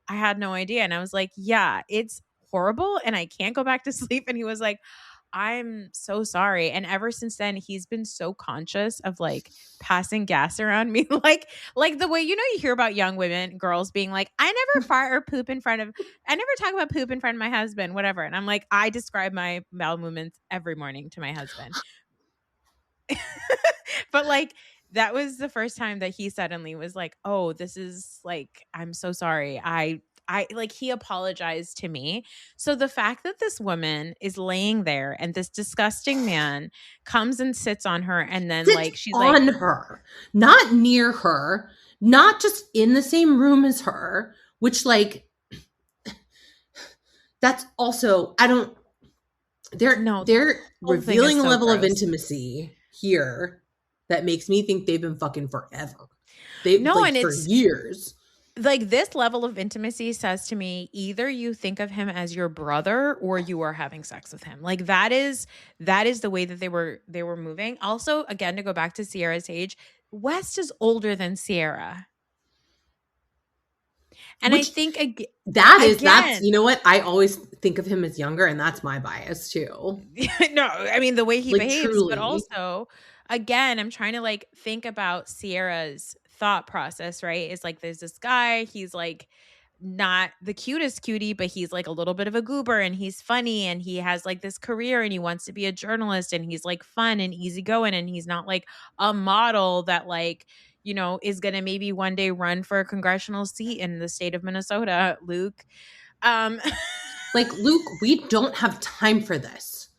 S1: I had no idea. And I was like, yeah, it's horrible and I can't go back to sleep. And he was like, I'm so sorry. And ever since then, he's been so conscious of like passing gas around me. Like the way, you hear about young women, girls being like, I never fart or poop I never talk about poop in front of my husband, whatever. And I'm like, I describe my bowel movements every morning to my husband. But like, that was the first time that he suddenly was like, oh, this is like, I'm so sorry. I like, he apologized to me. So the fact that this woman is laying there and this disgusting man comes and sits on her and then
S2: Sit
S1: like she's like,
S2: on her, not near her, not just in the same room as her, which like that's also
S1: no,
S2: they're
S1: whole thing is
S2: revealing a
S1: so
S2: level of
S1: gross.
S2: intimacy here that makes me think they've been fucking forever. They've
S1: No,
S2: like
S1: and
S2: for
S1: it's
S2: years.
S1: like this level of intimacy says to me, either you think of him as your brother or you are having sex with him. Like that is the way that they were moving. Also, again, to go back to Sierra's age, West is older than Sierra. And I
S2: Which
S1: think
S2: that's you know what? I always think of him as younger, and that's my bias too.
S1: no, I mean the way he
S2: Like,
S1: behaves,
S2: truly.
S1: but also, again, I'm trying to like think about Sierra's thought process, right? It's like there's this guy, he's like not the cutest cutie, but he's like a little bit of a goober and he's funny and he has like this career and he wants to be a journalist and he's like fun and easygoing and he's not like a model that like, you know, is going to maybe one day run for a congressional seat in the state of Minnesota, Luke.
S2: Like, Luke, we don't have time for this.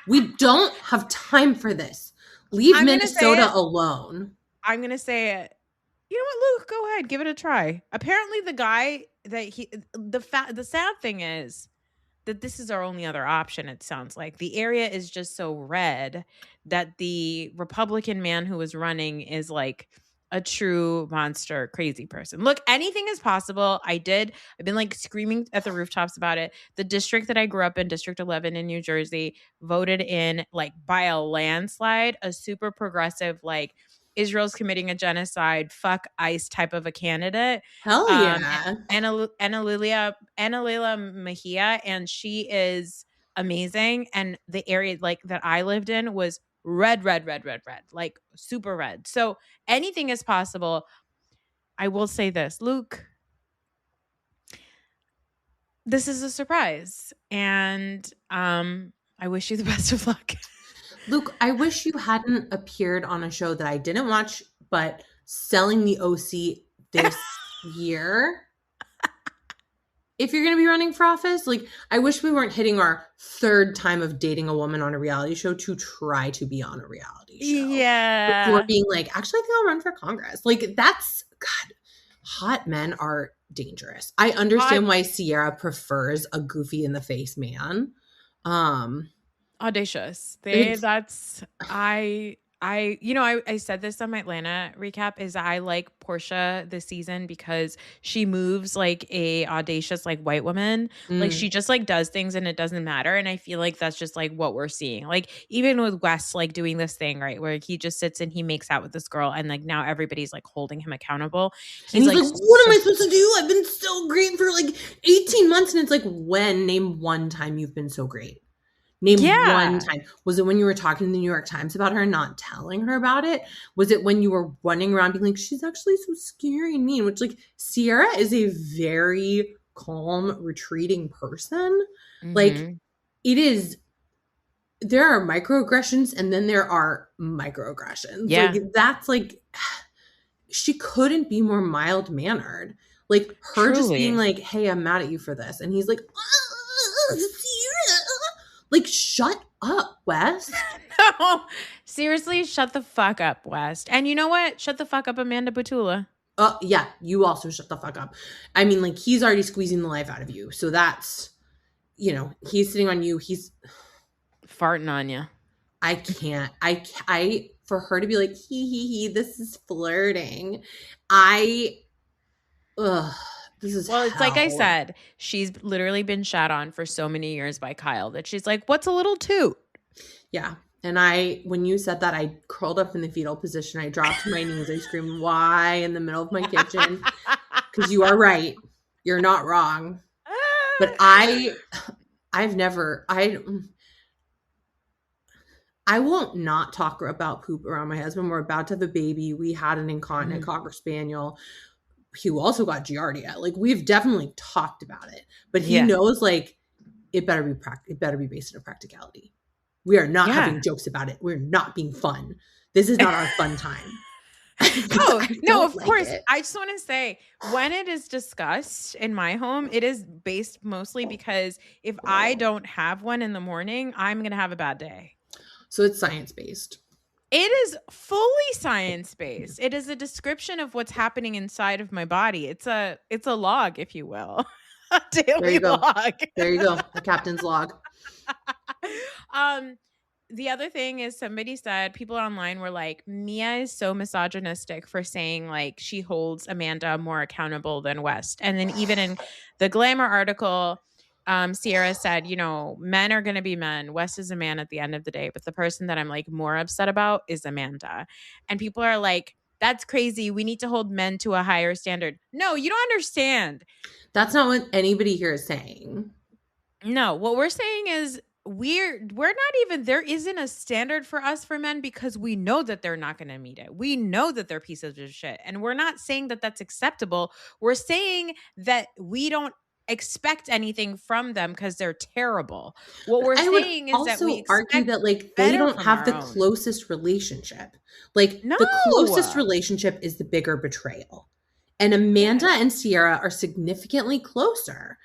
S2: We don't have time for this. Leave Minnesota alone.
S1: I'm going to say it. You know what, Luke? Go ahead. Give it a try. Apparently the guy that the sad thing is that this is our only other option, it sounds like. The area is just so red that the Republican man who was running is like a true monster, crazy person. Look, anything is possible. I've been like screaming at the rooftops about it. The district that I grew up in, District 11 in New Jersey, voted in like by a landslide, a super progressive, like Israel's committing a genocide, fuck ICE type of a candidate.
S2: Hell yeah.
S1: Anna Mejia, and she is amazing. And the area like that I lived in was red, like super red. So anything is possible. I will say this, Luke, this is a surprise. And I wish you the best of luck.
S2: Luke, I wish you hadn't appeared on a show that I didn't watch, but selling the OC this year. If you're going to be running for office, like, I wish we weren't hitting our third time of dating a woman on a reality show to try to be on a reality show.
S1: Yeah.
S2: Before being like, actually, I think I'll run for Congress. Like, that's, God, hot men are dangerous. I understand why Sierra prefers a goofy in the face man.
S1: Audacious. I said this on my Atlanta recap is I like Portia this season because she moves like a audacious like white woman. Like she just like does things and it doesn't matter. And I feel like that's just like what we're seeing. Like even with Wes like doing this thing, right, where he just sits and he makes out with this girl and like now everybody's like holding him accountable.
S2: He's like, what am I supposed to do? I've been so great for like 18 months. And it's like, name one time you've been so great. Name one time. Was it when you were talking to the New York Times about her and not telling her about it? Was it when you were running around being like, she's actually so scary and mean? Which, like, Sierra is a very calm, retreating person. Mm-hmm. Like, it is, there are microaggressions and then there are microaggressions. Yeah. Like, that's like, she couldn't be more mild-mannered. Like, her just being like, hey, I'm mad at you for this. And he's like, Sierra. Like, shut up, West.
S1: No, seriously, shut the fuck up, West. And you know what? Shut the fuck up, Amanda Butula.
S2: Yeah, you also shut the fuck up. I mean, like, he's already squeezing the life out of you. So that's, you know, he's sitting on you. He's
S1: farting on you.
S2: I can't. I for her to be like, he, this is flirting. It's
S1: like I said, she's literally been shat on for so many years by Kyle that she's like, what's a little toot?
S2: Yeah. And when you said that, I curled up in the fetal position. I dropped to my knees. I screamed, why, in the middle of my kitchen. Because you are right. You're not wrong. But I won't not talk about poop around my husband. We're about to have a baby. We had an incontinent Cocker Spaniel who also got Giardia. Like, we've definitely talked about it, but he knows, like, it better be based on practicality. We are not having jokes about it. We're not being fun. This is not our fun time.
S1: No, of course. I just want to say, when it is discussed in my home, it is based mostly because if I don't have one in the morning, I'm going to have a bad day.
S2: So it's science-based.
S1: It is fully science-based. It is a description of what's happening inside of my body. It's a log, if you will. A daily log.
S2: There you go. A captain's log.
S1: the other thing is somebody said, people online were like, Mia is so misogynistic for saying like she holds Amanda more accountable than West. And then even in the Glamour article, Sierra said, men are going to be men. West is a man at the end of the day. But the person that I'm like more upset about is Amanda. And people are like, that's crazy. We need to hold men to a higher standard. No, you don't understand.
S2: That's not what anybody here is saying.
S1: No, what we're saying is we're not even, there isn't a standard for us for men because we know that they're not going to meet it. We know that they're pieces of shit. And we're not saying that that's acceptable. We're saying that we don't expect anything from them because they're terrible. What we're
S2: I would
S1: saying is that we
S2: also argue
S1: expect
S2: that like they
S1: better
S2: don't
S1: from
S2: have
S1: our
S2: the
S1: own.
S2: closest relationship. Like
S1: No.
S2: the closest relationship is the bigger betrayal. And Amanda and Sierra are significantly closer.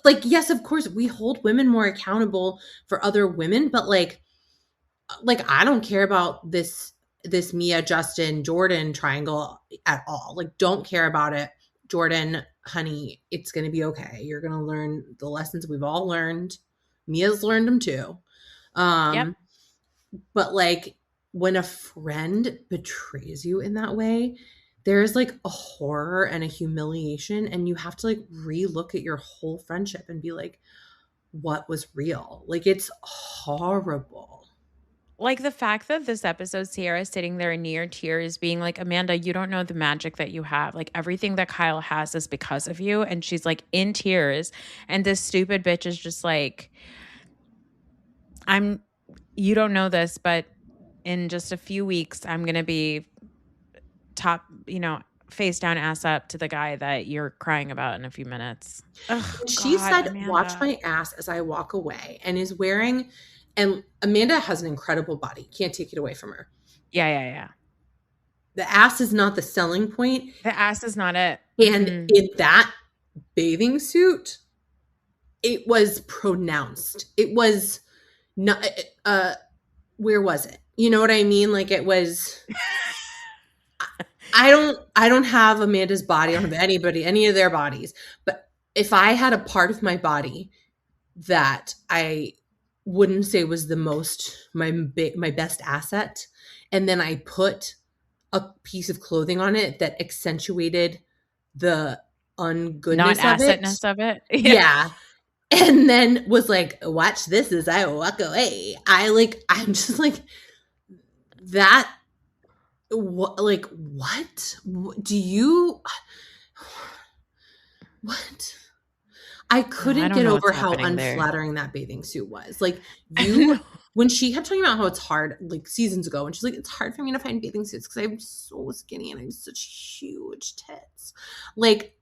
S2: Like, yes, of course, we hold women more accountable for other women, but like I don't care about this Mia, Justin, Jordan triangle at all. Like, don't care about it. Jordan, honey, it's going to be okay. You're going to learn the lessons we've all learned. Mia's learned them too.
S1: Yep.
S2: But like when a friend betrays you in that way, there's like a horror and a humiliation, and you have to like relook at your whole friendship and be like, what was real? Like, it's horrible.
S1: Like the fact that this episode, Sierra is sitting there near tears being like, Amanda, you don't know the magic that you have. Like everything that Kyle has is because of you. And she's like in tears. And this stupid bitch is just like, you don't know this, but in just a few weeks, I'm going to be top, face down, ass up to the guy that you're crying about in a few minutes. Ugh,
S2: She
S1: God,
S2: said,
S1: Amanda.
S2: watch my ass as I walk away, and is wearing, and Amanda has an incredible body. Can't take it away from her.
S1: Yeah.
S2: The ass is not the selling point.
S1: The ass is not it.
S2: And in that bathing suit, it was pronounced. It was not, where was it? You know what I mean? Like it was, I don't have Amanda's body. I don't have any of their bodies. But if I had a part of my body that I wouldn't say was the most, my best asset, and then I put a piece of clothing on it that accentuated the ungoodness
S1: Not-assetness of it.
S2: Yeah. And then was like, watch this as I walk away. I'm just like, that, what do you, what? I couldn't get over how unflattering that bathing suit was. Like when she kept talking about how it's hard, like seasons ago, and she's like, it's hard for me to find bathing suits because I'm so skinny and I have such huge tits. Like,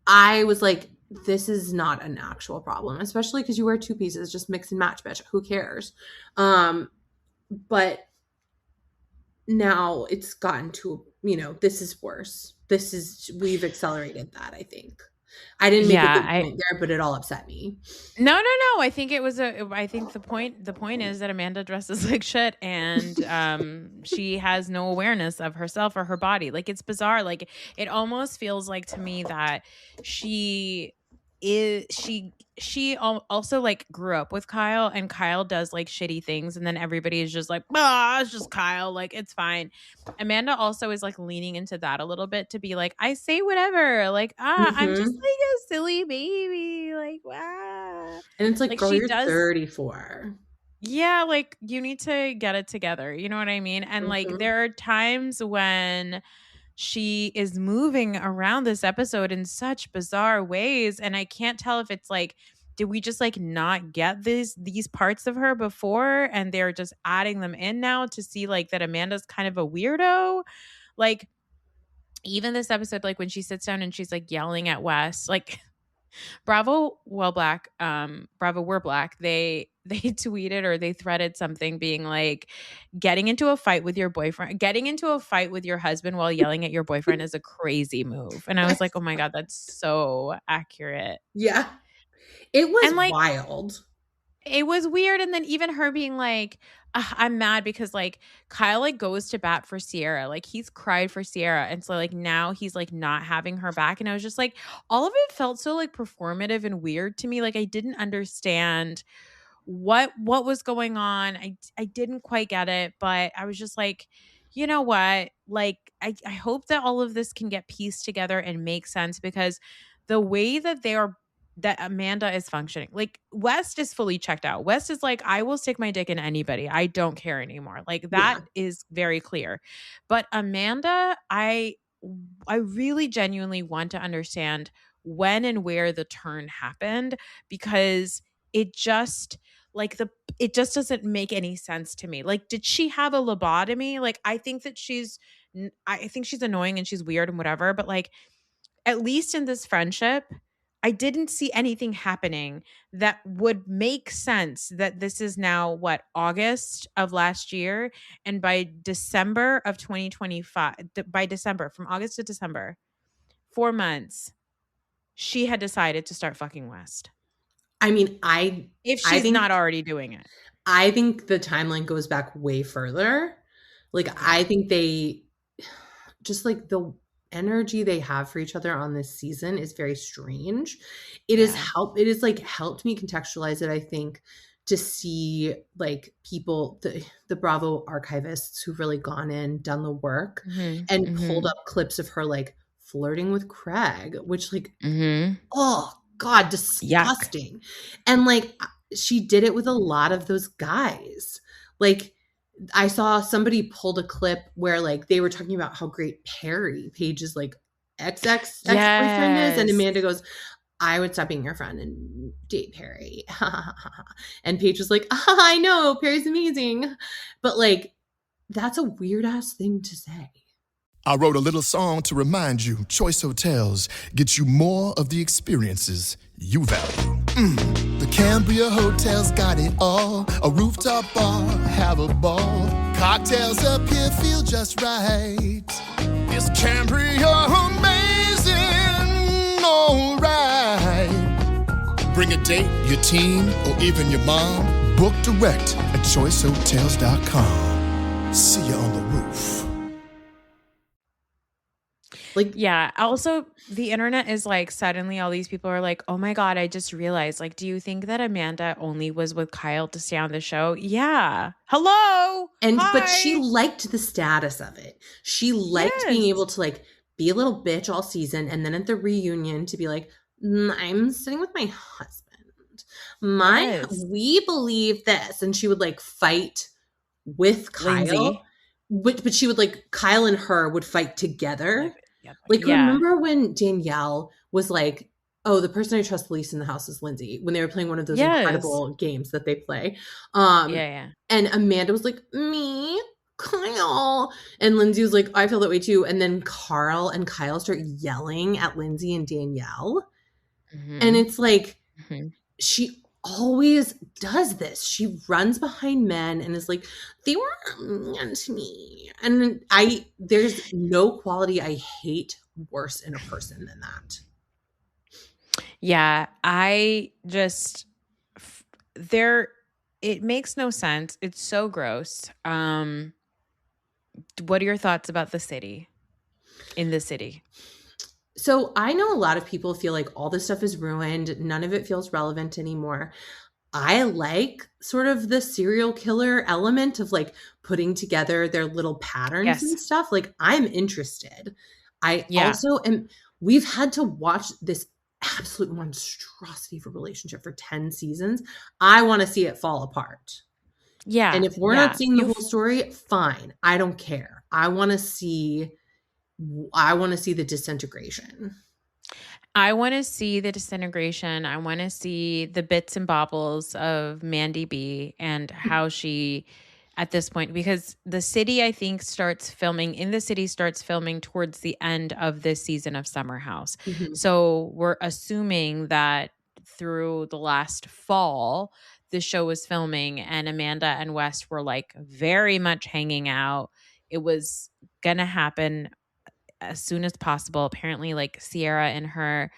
S2: I was like, this is not an actual problem, especially because you wear two pieces, just mix and match, bitch. Who cares? But now it's gotten to, this is worse. We've accelerated that, I think. I didn't make a good point there, but it all upset me.
S1: No. I think the point is that Amanda dresses like shit and she has no awareness of herself or her body. Like it's bizarre. Like it almost feels like to me that she also like grew up with Kyle, and Kyle does like shitty things, and then everybody is just like, it's just Kyle, like it's fine. Amanda also is like leaning into that a little bit to be like, I say whatever, like I'm just like a silly baby, like wow.
S2: And it's like girl, you're 34.
S1: Yeah, like you need to get it together, you know what I mean? And like there are times when she is moving around this episode in such bizarre ways, and I can't tell if it's like, did we just like not get these parts of her before and they're just adding them in now to see like that Amanda's kind of a weirdo? Like even this episode, like when she sits down and she's like yelling at Wes, like Bravo, we're black. They tweeted or they threaded something being like, getting into a fight with your husband while yelling at your boyfriend is a crazy move. And I was like, oh my God, that's so accurate.
S2: Yeah. It was like, wild.
S1: It was weird. And then even her being like, I'm mad because like Kyle like goes to bat for Sierra. Like he's cried for Sierra. And so like now he's like not having her back. And I was just like, all of it felt so like performative and weird to me. Like I didn't understand what was going on. I didn't quite get it, but I was just like, you know what? Like, I hope that all of this can get pieced together and make sense, because the way that that Amanda is functioning, like West is fully checked out. West is like, I will stick my dick in anybody. I don't care anymore. Like that
S2: Yeah.
S1: is very clear. But Amanda, I really genuinely want to understand when and where the turn happened, because it just it just doesn't make any sense to me. Like, did she have a lobotomy? Like, I think that I think she's annoying and she's weird and whatever, but like, at least in this friendship, I didn't see anything happening that would make sense that this is now what, August of last year, and by December of 2025, by December, from August to December, 4 months, she had decided to start fucking West.
S2: I mean,
S1: If
S2: I
S1: she's
S2: think
S1: not already doing it.
S2: I think the timeline goes back way further. Like, I think they just like the energy they have for each other on this season is very strange. It is like helped me contextualize it, I think, to see like people, the Bravo archivists who've really gone in, done the work, and pulled up clips of her like flirting with Craig, which like, oh God, disgusting. Yuck. And like, she did it with a lot of those guys. Like, I saw somebody pulled a clip where like they were talking about how great Perry, Paige's like ex-boyfriend is, and Amanda goes, I would stop being your friend and date Perry. And Paige was like, I know, Perry's amazing. But like, that's a weird ass thing to say.
S6: I wrote a little song to remind you, Choice Hotels get you more of the experiences you value. The Cambria Hotel's got it all. A rooftop bar, have a ball. Cocktails up here feel just right. Is Cambria amazing? All right. Bring a date, your team, or even your mom. Book direct at choicehotels.com. See you on the roof.
S1: Like, yeah. Also, the internet is like, suddenly all these people are like, oh my God, I just realized, like, do you think that Amanda only was with Kyle to stay on the show? Yeah. Hello.
S2: But she liked the status of it. She liked being able to like be a little bitch all season, and then at the reunion to be like, I'm sitting with my husband. We believe this. And she would like fight with Kyle.
S1: Lindsay.
S2: But she would like, Kyle and her would fight together. Like, remember when Danielle was like, oh, the person I trust least in the house is Lindsay, when they were playing one of those incredible games that they play. And Amanda was like, me, Kyle. And Lindsay was like, I feel that way too. And then Carl and Kyle start yelling at Lindsay and Danielle. And it's like, she always does this. She runs behind men and is like, they were mean to me. And there's no quality I hate worse in a person than that.
S1: Yeah, it makes no sense. It's so gross. What are your thoughts about the city? In the city?
S2: So I know a lot of people feel like all this stuff is ruined. None of it feels relevant anymore. I like sort of the serial killer element of like putting together their little patterns and stuff. Like, I'm interested. Also am. We've had to watch this absolute monstrosity of a relationship for 10 seasons. I want to see it fall apart. Yeah. And if we're not seeing the whole story, fine. I don't care. I want to see the disintegration.
S1: I want to see the disintegration. I want to see the bits and bobbles of Mandy B and how she, at this point, because the city, I think, starts filming towards the end of this season of Summer House. So we're assuming that through the last fall, the show was filming and Amanda and West were like very much hanging out. It was going to happen as soon as possible. Apparently, like, Sierra in her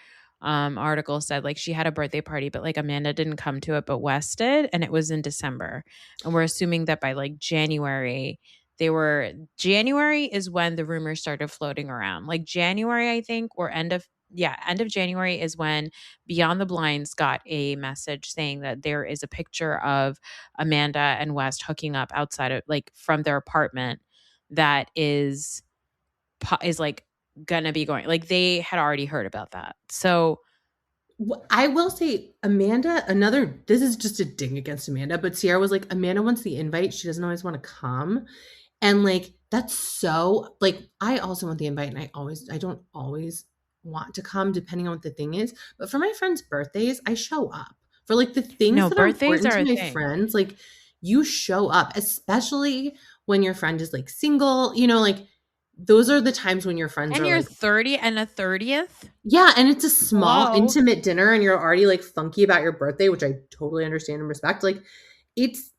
S1: article said like she had a birthday party, but like Amanda didn't come to it, but West did, and it was in December. And we're assuming that by like January is when the rumors started floating around. Like January, I think, or end of end of January is when Beyond the Blinds got a message saying that there is a picture of Amanda and West hooking up outside of like from their apartment that is like gonna be going, like they had already heard about that. So
S2: I will say, Amanda, this is just a ding against Amanda, but Sierra was like, Amanda wants the invite. She doesn't always want to come. And like, that's so, like, I also want the invite and I don't always want to come depending on what the thing is. But for my friends' birthdays, I show up. For like the things
S1: no,
S2: that are
S1: birthdays
S2: important
S1: are
S2: to
S1: a
S2: my
S1: thing.
S2: friends, like you show up, especially when your friend is like single, you know, like those are the times when your friends
S1: And
S2: are
S1: you're
S2: like,
S1: 30 and a 30th?
S2: yeah, and it's a small,
S1: Hello?
S2: intimate dinner, and you're already like funky about your birthday, which I totally understand and respect. Like, it's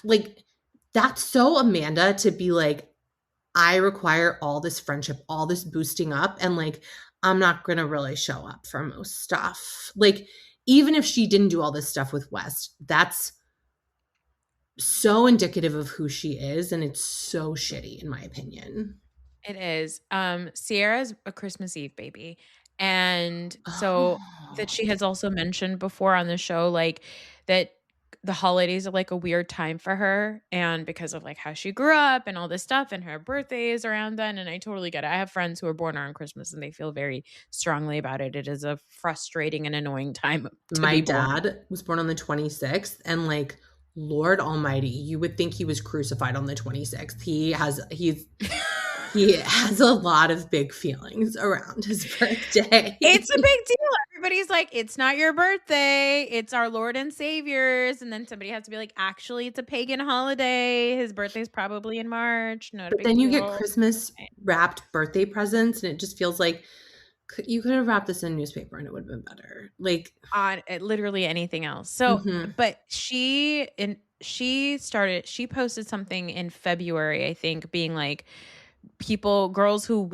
S2: like that's so Amanda to be like, I require all this friendship, all this boosting up, and like, I'm not gonna really show up for most stuff. Like, even if she didn't do all this stuff with West, that's so indicative of who she is, and it's so shitty, in my opinion.
S1: It is. Sierra's a Christmas Eve baby. And so that
S2: Oh.
S1: she has also mentioned before on the show, like that the holidays are like a weird time for her. And because of like how she grew up and all this stuff, and her birthday is around then. And I totally get it. I have friends who are born around Christmas and they feel very strongly about it. It is a frustrating and annoying time to
S2: My
S1: be born.
S2: dad was born on the 26th, and like, Lord Almighty, you would think he was crucified on the 26th. He has a lot of big feelings around his birthday.
S1: It's a big deal. Everybody's like, it's not your birthday. It's our Lord and Savior's. And then somebody has to be like, actually, it's a pagan holiday. His birthday's probably in March. Not a
S2: But
S1: big
S2: then you get
S1: deal.
S2: Christmas wrapped birthday presents, and it just feels like you could have wrapped this in newspaper and it would have been better. Like,
S1: On literally anything else. So,
S2: mhm.
S1: but she posted something in February, I think, being like, girls who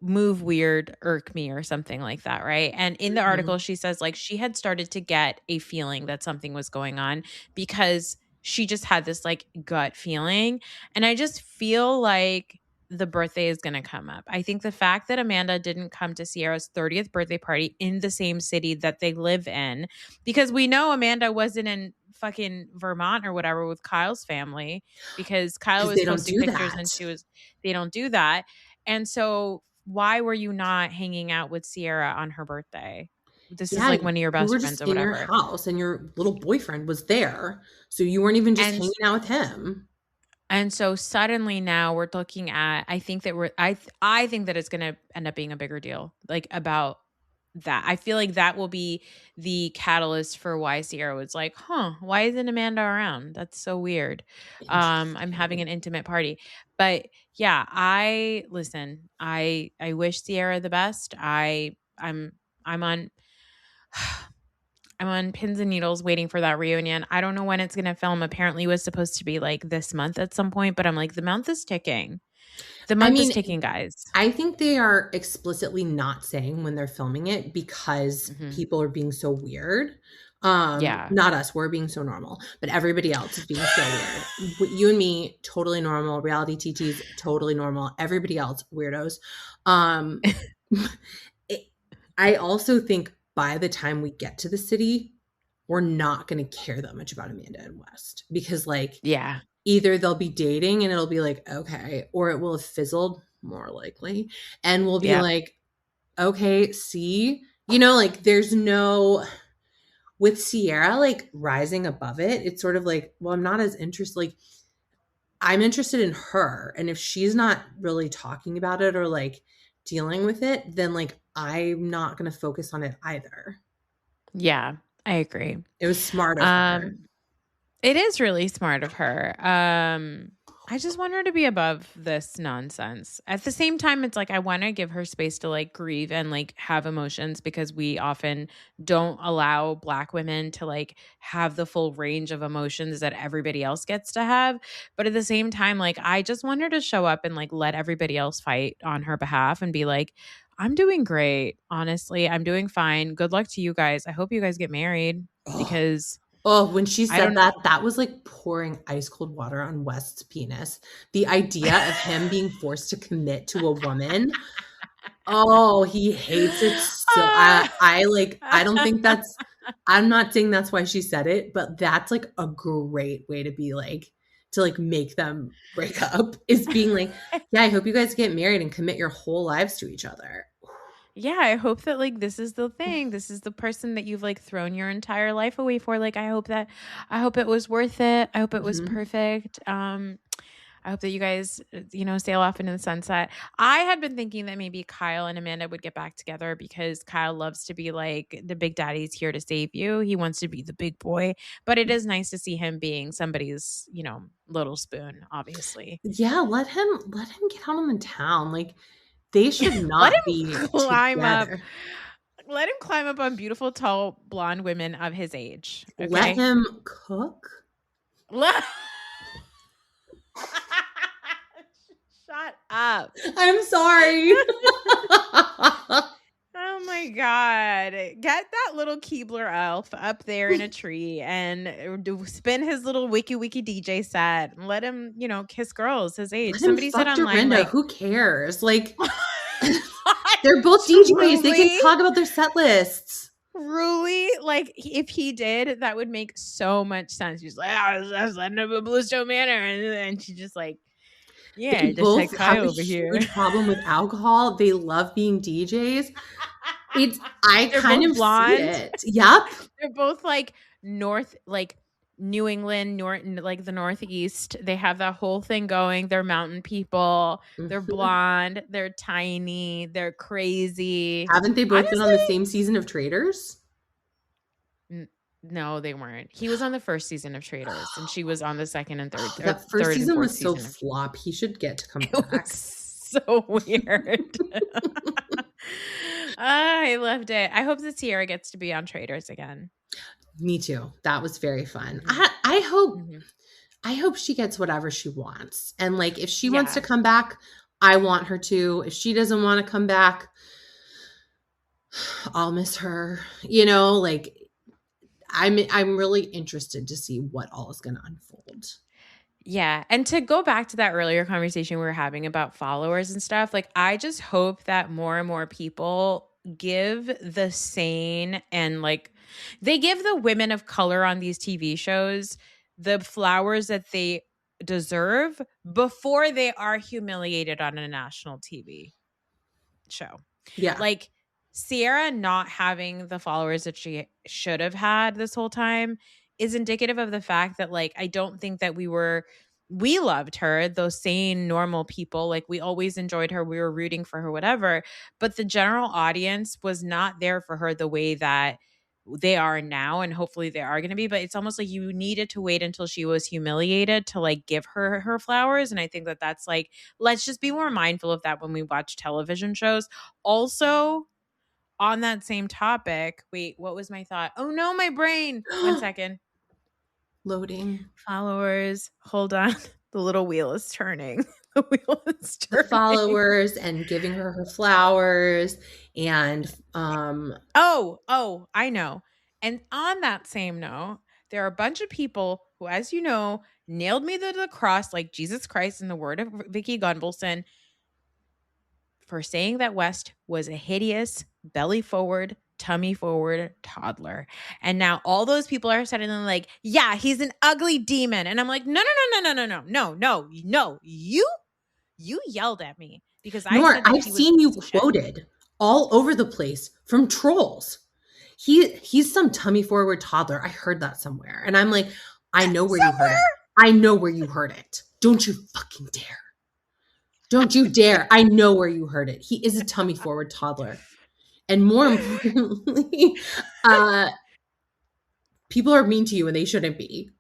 S1: move weird irk me or something like that, right? And in the article
S2: Mhm.
S1: she says like she had started to get a feeling that something was going on because she just had this like gut feeling. And I just feel like the birthday is going to come up. I think the fact that Amanda didn't come to Sierra's 30th birthday party in the same city that they live in, because we know Amanda wasn't in fucking Vermont or whatever with Kyle's family, because Kyle
S2: 'Cause
S1: was
S2: they don't
S1: posting
S2: do
S1: pictures and
S2: that.
S1: they don't do that. And so why were you not hanging out with Sierra on her birthday? This is
S2: Yeah,
S1: like one of your
S2: you
S1: best
S2: were
S1: friends
S2: just
S1: or
S2: in your
S1: whatever.
S2: house and your little boyfriend was there, so you weren't even just
S1: And
S2: hanging out with him.
S1: and so suddenly now we're looking at, I think that I think that it's going to end up being a bigger deal, like about that. I feel like that will be the catalyst for why Sierra was like, why isn't Amanda around? That's so weird. I'm having
S2: Interesting.
S1: an intimate party. But yeah, I wish Sierra the best. I'm on I'm on pins and needles waiting for that reunion. I don't know when it's going to film. Apparently it was supposed to be like this month at some point, but I'm like, the month is ticking. The
S2: I
S1: month is
S2: mean,
S1: ticking, guys.
S2: I think they are explicitly not saying when they're filming it because
S1: Mhm.
S2: people are being so weird.
S1: Yeah.
S2: Not us, we're being so normal, but everybody else is being so weird. You and me, totally normal. Reality TTs, totally normal. Everybody else, weirdos. Um, it, I also think by the time we get to the city, we're not going to care that much about Amanda and West because, like,
S1: Yeah.
S2: either they'll be dating and it'll be like, okay, or it will have fizzled, more likely. And we'll be
S1: Yeah.
S2: like, okay, see, you know, like there's no, with Sierra, like rising above it, it's sort of like, well, I'm not as interested. Like, I'm interested in her. And if she's not really talking about it or like dealing with it, then like I'm not going to focus on it either.
S1: Yeah. I agree.
S2: It was smart of her.
S1: Um It is really smart of her. I just want her to be above this nonsense. At the same time, it's like I want to give her space to like grieve and like have emotions, because we often don't allow Black women to like have the full range of emotions that everybody else gets to have. But at the same time, like I just want her to show up and like let everybody else fight on her behalf and be like, I'm doing great. Honestly, I'm doing fine. Good luck to you guys. I hope you guys get married,
S2: Oh,
S1: because
S2: oh, when she
S1: I
S2: said
S1: don't.
S2: that, that was like pouring ice cold water on West's penis. The idea of him being forced to commit to a woman. Oh, he hates it so I don't think that's I'm not saying that's why she said it, but that's like a great way to be like to like make them break up is being like, yeah, I hope you guys get married and commit your whole lives to each other.
S1: Yeah, I hope that like this is the thing. This is the person that you've like thrown your entire life away for. Like I hope it was worth it. I hope it was
S2: Mhm.
S1: perfect. I hope that you guys, sail off into the sunset. I had been thinking that maybe Kyle and Amanda would get back together because Kyle loves to be like the big daddy's here to save you. He wants to be the big boy, but it is nice to see him being somebody's, little spoon, obviously.
S2: Yeah, let him get out on the town. Like they should
S1: Let
S2: not
S1: him
S2: be
S1: climb up.
S2: together.
S1: Let him climb up on beautiful, tall, blonde women of his age.
S2: Let
S1: Okay.
S2: him cook.
S1: Shut up.
S2: I'm sorry.
S1: Oh my God. Get that little Keebler elf up there in a tree and spin his little wiki wiki DJ set. And let him, kiss girls his age.
S2: Let him
S1: Somebody said
S2: fuck
S1: online,
S2: Dorinda.
S1: like,
S2: Who cares? Like they're both DJs. They can talk about their set lists.
S1: Truly, like if he did, that would make so much sense. He's like, I was letting up a Bluestone Manor, and she just like, yeah,
S2: They
S1: just
S2: both
S1: like
S2: have
S1: Kai
S2: a
S1: over here.
S2: huge problem with alcohol. They love being DJs. I
S1: They're
S2: kind
S1: both
S2: of
S1: blonde.
S2: see it. Yep.
S1: They're both like New England, like the Northeast. They have that whole thing going. They're mountain people. They're blonde. They're tiny. They're crazy.
S2: Haven't they both been on the
S1: Honestly,
S2: same season of Traders?
S1: no, they weren't. He was on the first season of Traders, and she was on the second and third, or
S2: That first
S1: third and
S2: season
S1: fourth
S2: was so
S1: season.
S2: flop. He should get to come
S1: It
S2: back.
S1: was so weird. I loved it. I hope that Sierra gets to be on Traders again.
S2: Me too. That was very fun.
S1: Mhm.
S2: I hope she gets whatever she wants. And like if she wants to
S1: Yeah.
S2: come back, I want her to. If she doesn't want to come back, I'll miss her. Like I'm really interested to see what all is going to unfold.
S1: Yeah. And to go back to that earlier conversation we were having about followers and stuff, like I just hope that more and more people give the sane and like they give the women of color on these TV shows the flowers that they deserve before they are humiliated on a national TV show.
S2: Yeah.
S1: Like Sierra not having the followers that she should have had this whole time is indicative of the fact that like I don't think that we loved her, those sane normal people, like we always enjoyed her, we were rooting for her, whatever, but the general audience was not there for her the way that they are now, and hopefully they are going to be. But it's almost like you needed to wait until she was humiliated to like give her flowers. And I think that that's like, let's just be more mindful of that when we watch television shows. Also, on that same topic, wait, what was my thought? Oh no, my brain. 1 second.
S2: Loading.
S1: Followers, hold on. The little wheel is turning. The wheel is
S2: The
S1: turning.
S2: followers and giving her flowers and
S1: Oh, I know. And on that same note, there are a bunch of people who, as you know, nailed me to the cross like Jesus Christ in the word of Vicky Gunvalson for saying that West was a hideous, belly forward, tummy forward toddler. And now all those people are suddenly like, yeah, he's an ugly demon. And I'm like, no. You yelled at me because I
S2: Nor
S1: said that
S2: I've
S1: he was
S2: seen
S1: a
S2: you
S1: piece of shit.
S2: quoted all over the place from trolls. He's some tummy forward toddler. I heard that somewhere. And I'm like, I know where you heard it. I know where you heard it. Don't you fucking dare. Don't you dare. I know where you heard it. He is a tummy forward toddler. And more importantly, people are mean to you and they shouldn't be.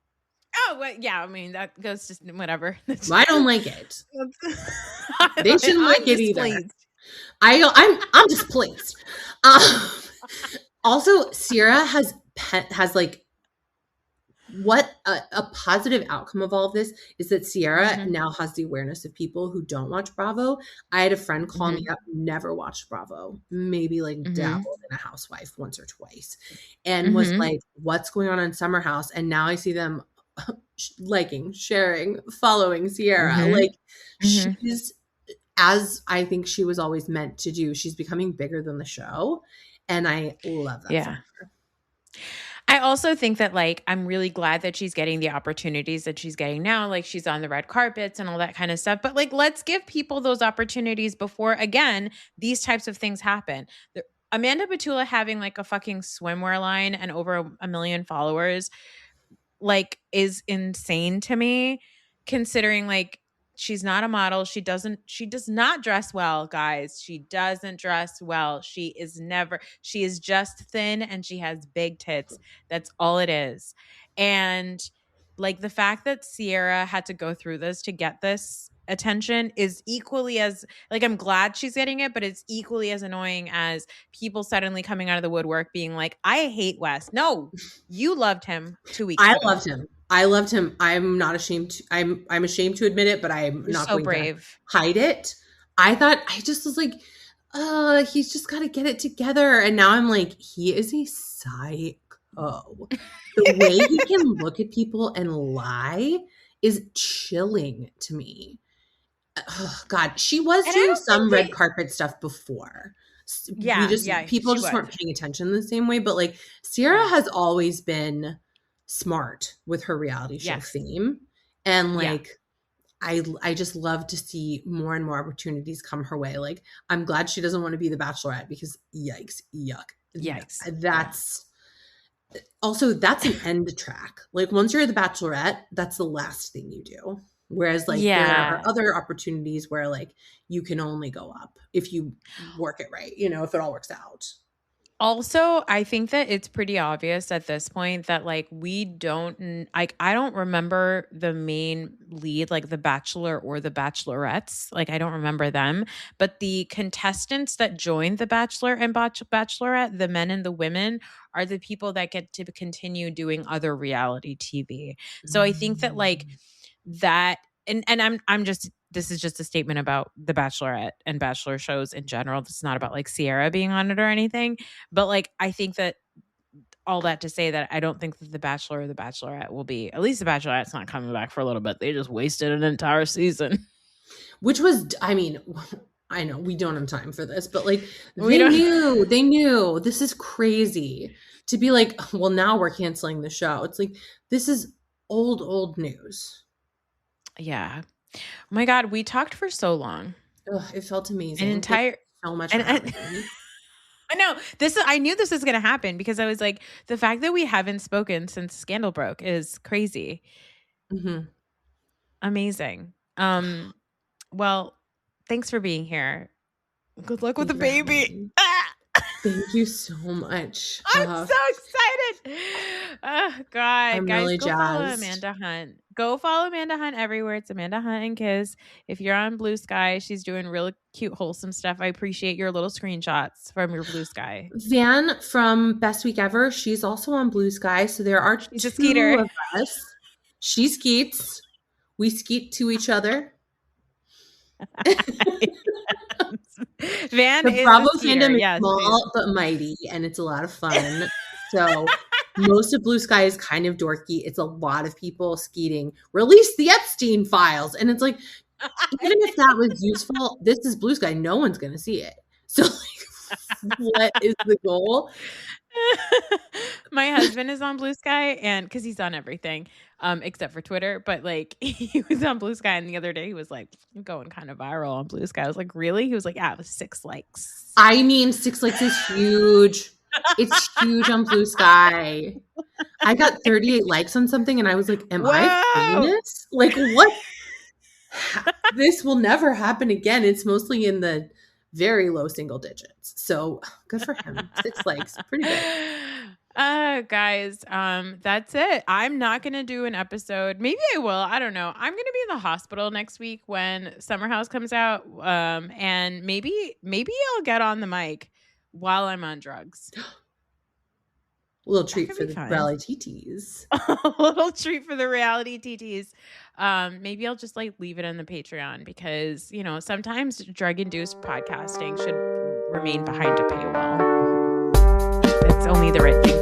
S1: Oh, well, yeah. I mean, that goes to whatever.
S2: I don't like it. They shouldn't like it either. I'm displeased. Also, Sierra has like what a positive outcome of all of this is that Sierra now has the awareness of people who don't watch Bravo. I had a friend call me up, never watched Bravo, maybe like dabbled in a housewife once or twice, and was like, what's going on in Summer House? And now I see them liking, sharing, following Sierra. Like she's as I think she was always meant to do. She's becoming bigger than the show, and I love that for her.
S1: I also think that, like, I'm really glad that she's getting the opportunities that she's getting now. Like, she's on the red carpets and all that kind of stuff. But, like, let's give people those opportunities before, again, these types of things happen. Amanda Batula having, like, a fucking swimwear line and over a million followers, like, is insane to me, considering, like, she's not a model. She does not dress well, guys. She doesn't dress well. She is just thin and she has big tits. That's all it is. And, like, the fact that Sierra had to go through this to get this attention is equally as, like, I'm glad she's getting it, but it's equally as annoying as people suddenly coming out of the woodwork being like, I hate Wes. No, you loved him 2 weeks ago.
S2: I loved him. I'm not ashamed to, I'm ashamed to admit it, but I'm not
S1: so
S2: going
S1: brave
S2: to hide it. I just was like, he's just got to get it together. And now I'm like, he is a psycho. The way he can look at people and lie is chilling to me. Oh, God, she was doing some red carpet stuff before. People just weren't paying attention the same way. But, like, Sierra has always been smart with her reality show theme, and, like, I just love to see more and more opportunities come her way. Like, I'm glad she doesn't want to be the Bachelorette because yuck. That's an end track. Like, once you're the Bachelorette, that's the last thing you do. Whereas, like, there are other opportunities where, like, you can only go up if you work it right, you know, if it all works out.
S1: Also, I think that it's pretty obvious at this point that, like, I don't remember the main lead, like the Bachelor or the Bachelorettes. Like, I don't remember them, but the contestants that joined the Bachelor and Bachelorette, the men and the women, are the people that get to continue doing other reality TV. So I think that, like, that, and I'm just, this is just a statement about the Bachelorette and Bachelor shows in general. This is not about, like, Sierra being on it or anything, but, like, I think that all that to say that I don't think that the Bachelor or the Bachelorette will be, at least the Bachelorette's not coming back for a little bit. They just wasted an entire season.
S2: Which was, I mean, I know we don't have time for this, but, like, they knew this is crazy to be like, well, now we're canceling the show. It's like, this is old news.
S1: Yeah. Oh my God, we talked for so long.
S2: Ugh, it felt amazing. So much.
S1: I know I knew this was going to happen because I was like, the fact that we haven't spoken since Scandal broke is crazy.
S2: Mm-hmm.
S1: Amazing. Well, thanks for being here. Good luck with the baby.
S2: Thank you so much.
S1: I'm so excited. Oh, God.
S2: I'm
S1: Guys,
S2: really
S1: go follow Amanda Hunt. Go follow Amanda Hunt everywhere. It's Amanda Hunt and Kiz. If you're on Blue Sky, she's doing really cute, wholesome stuff. I appreciate your little screenshots from your Blue Sky.
S2: Van from Best Week Ever, she's also on Blue Sky. So there are
S1: she's a skeeter.
S2: Of us. She skeets. We skeet to each other.
S1: Van
S2: the
S1: is
S2: Bravo
S1: fandom
S2: is small but mighty, and it's a lot of fun. So most of Blue Sky is kind of dorky. It's a lot of people skeeting. Release the Epstein files, and it's like, even if that was useful, this is Blue Sky. No one's going to see it. So, like, what is the goal?
S1: My husband is on Blue Sky, and because he's on everything except for Twitter, but, like, he was on Blue Sky, and the other day he was like, I'm going kind of viral on Blue Sky. I was like, really? He was like, yeah, it was 6 likes.
S2: I mean, 6 likes is huge. It's huge on Blue Sky. I got 38 likes on something, and I was like, am I famous? Like, what? This will never happen again. It's mostly in the very low single digits. So good for him. 6 likes. Pretty good.
S1: Guys, that's it. I'm not going to do an episode. Maybe I will. I don't know. I'm going to be in the hospital next week when Summer House comes out. And maybe I'll get on the mic while I'm on drugs.
S2: A little treat for the reality TTs.
S1: A little treat for the reality TTs. Maybe I'll just, like, leave it in the Patreon because, you know, sometimes drug-induced podcasting should remain behind a paywall. That's only the right thing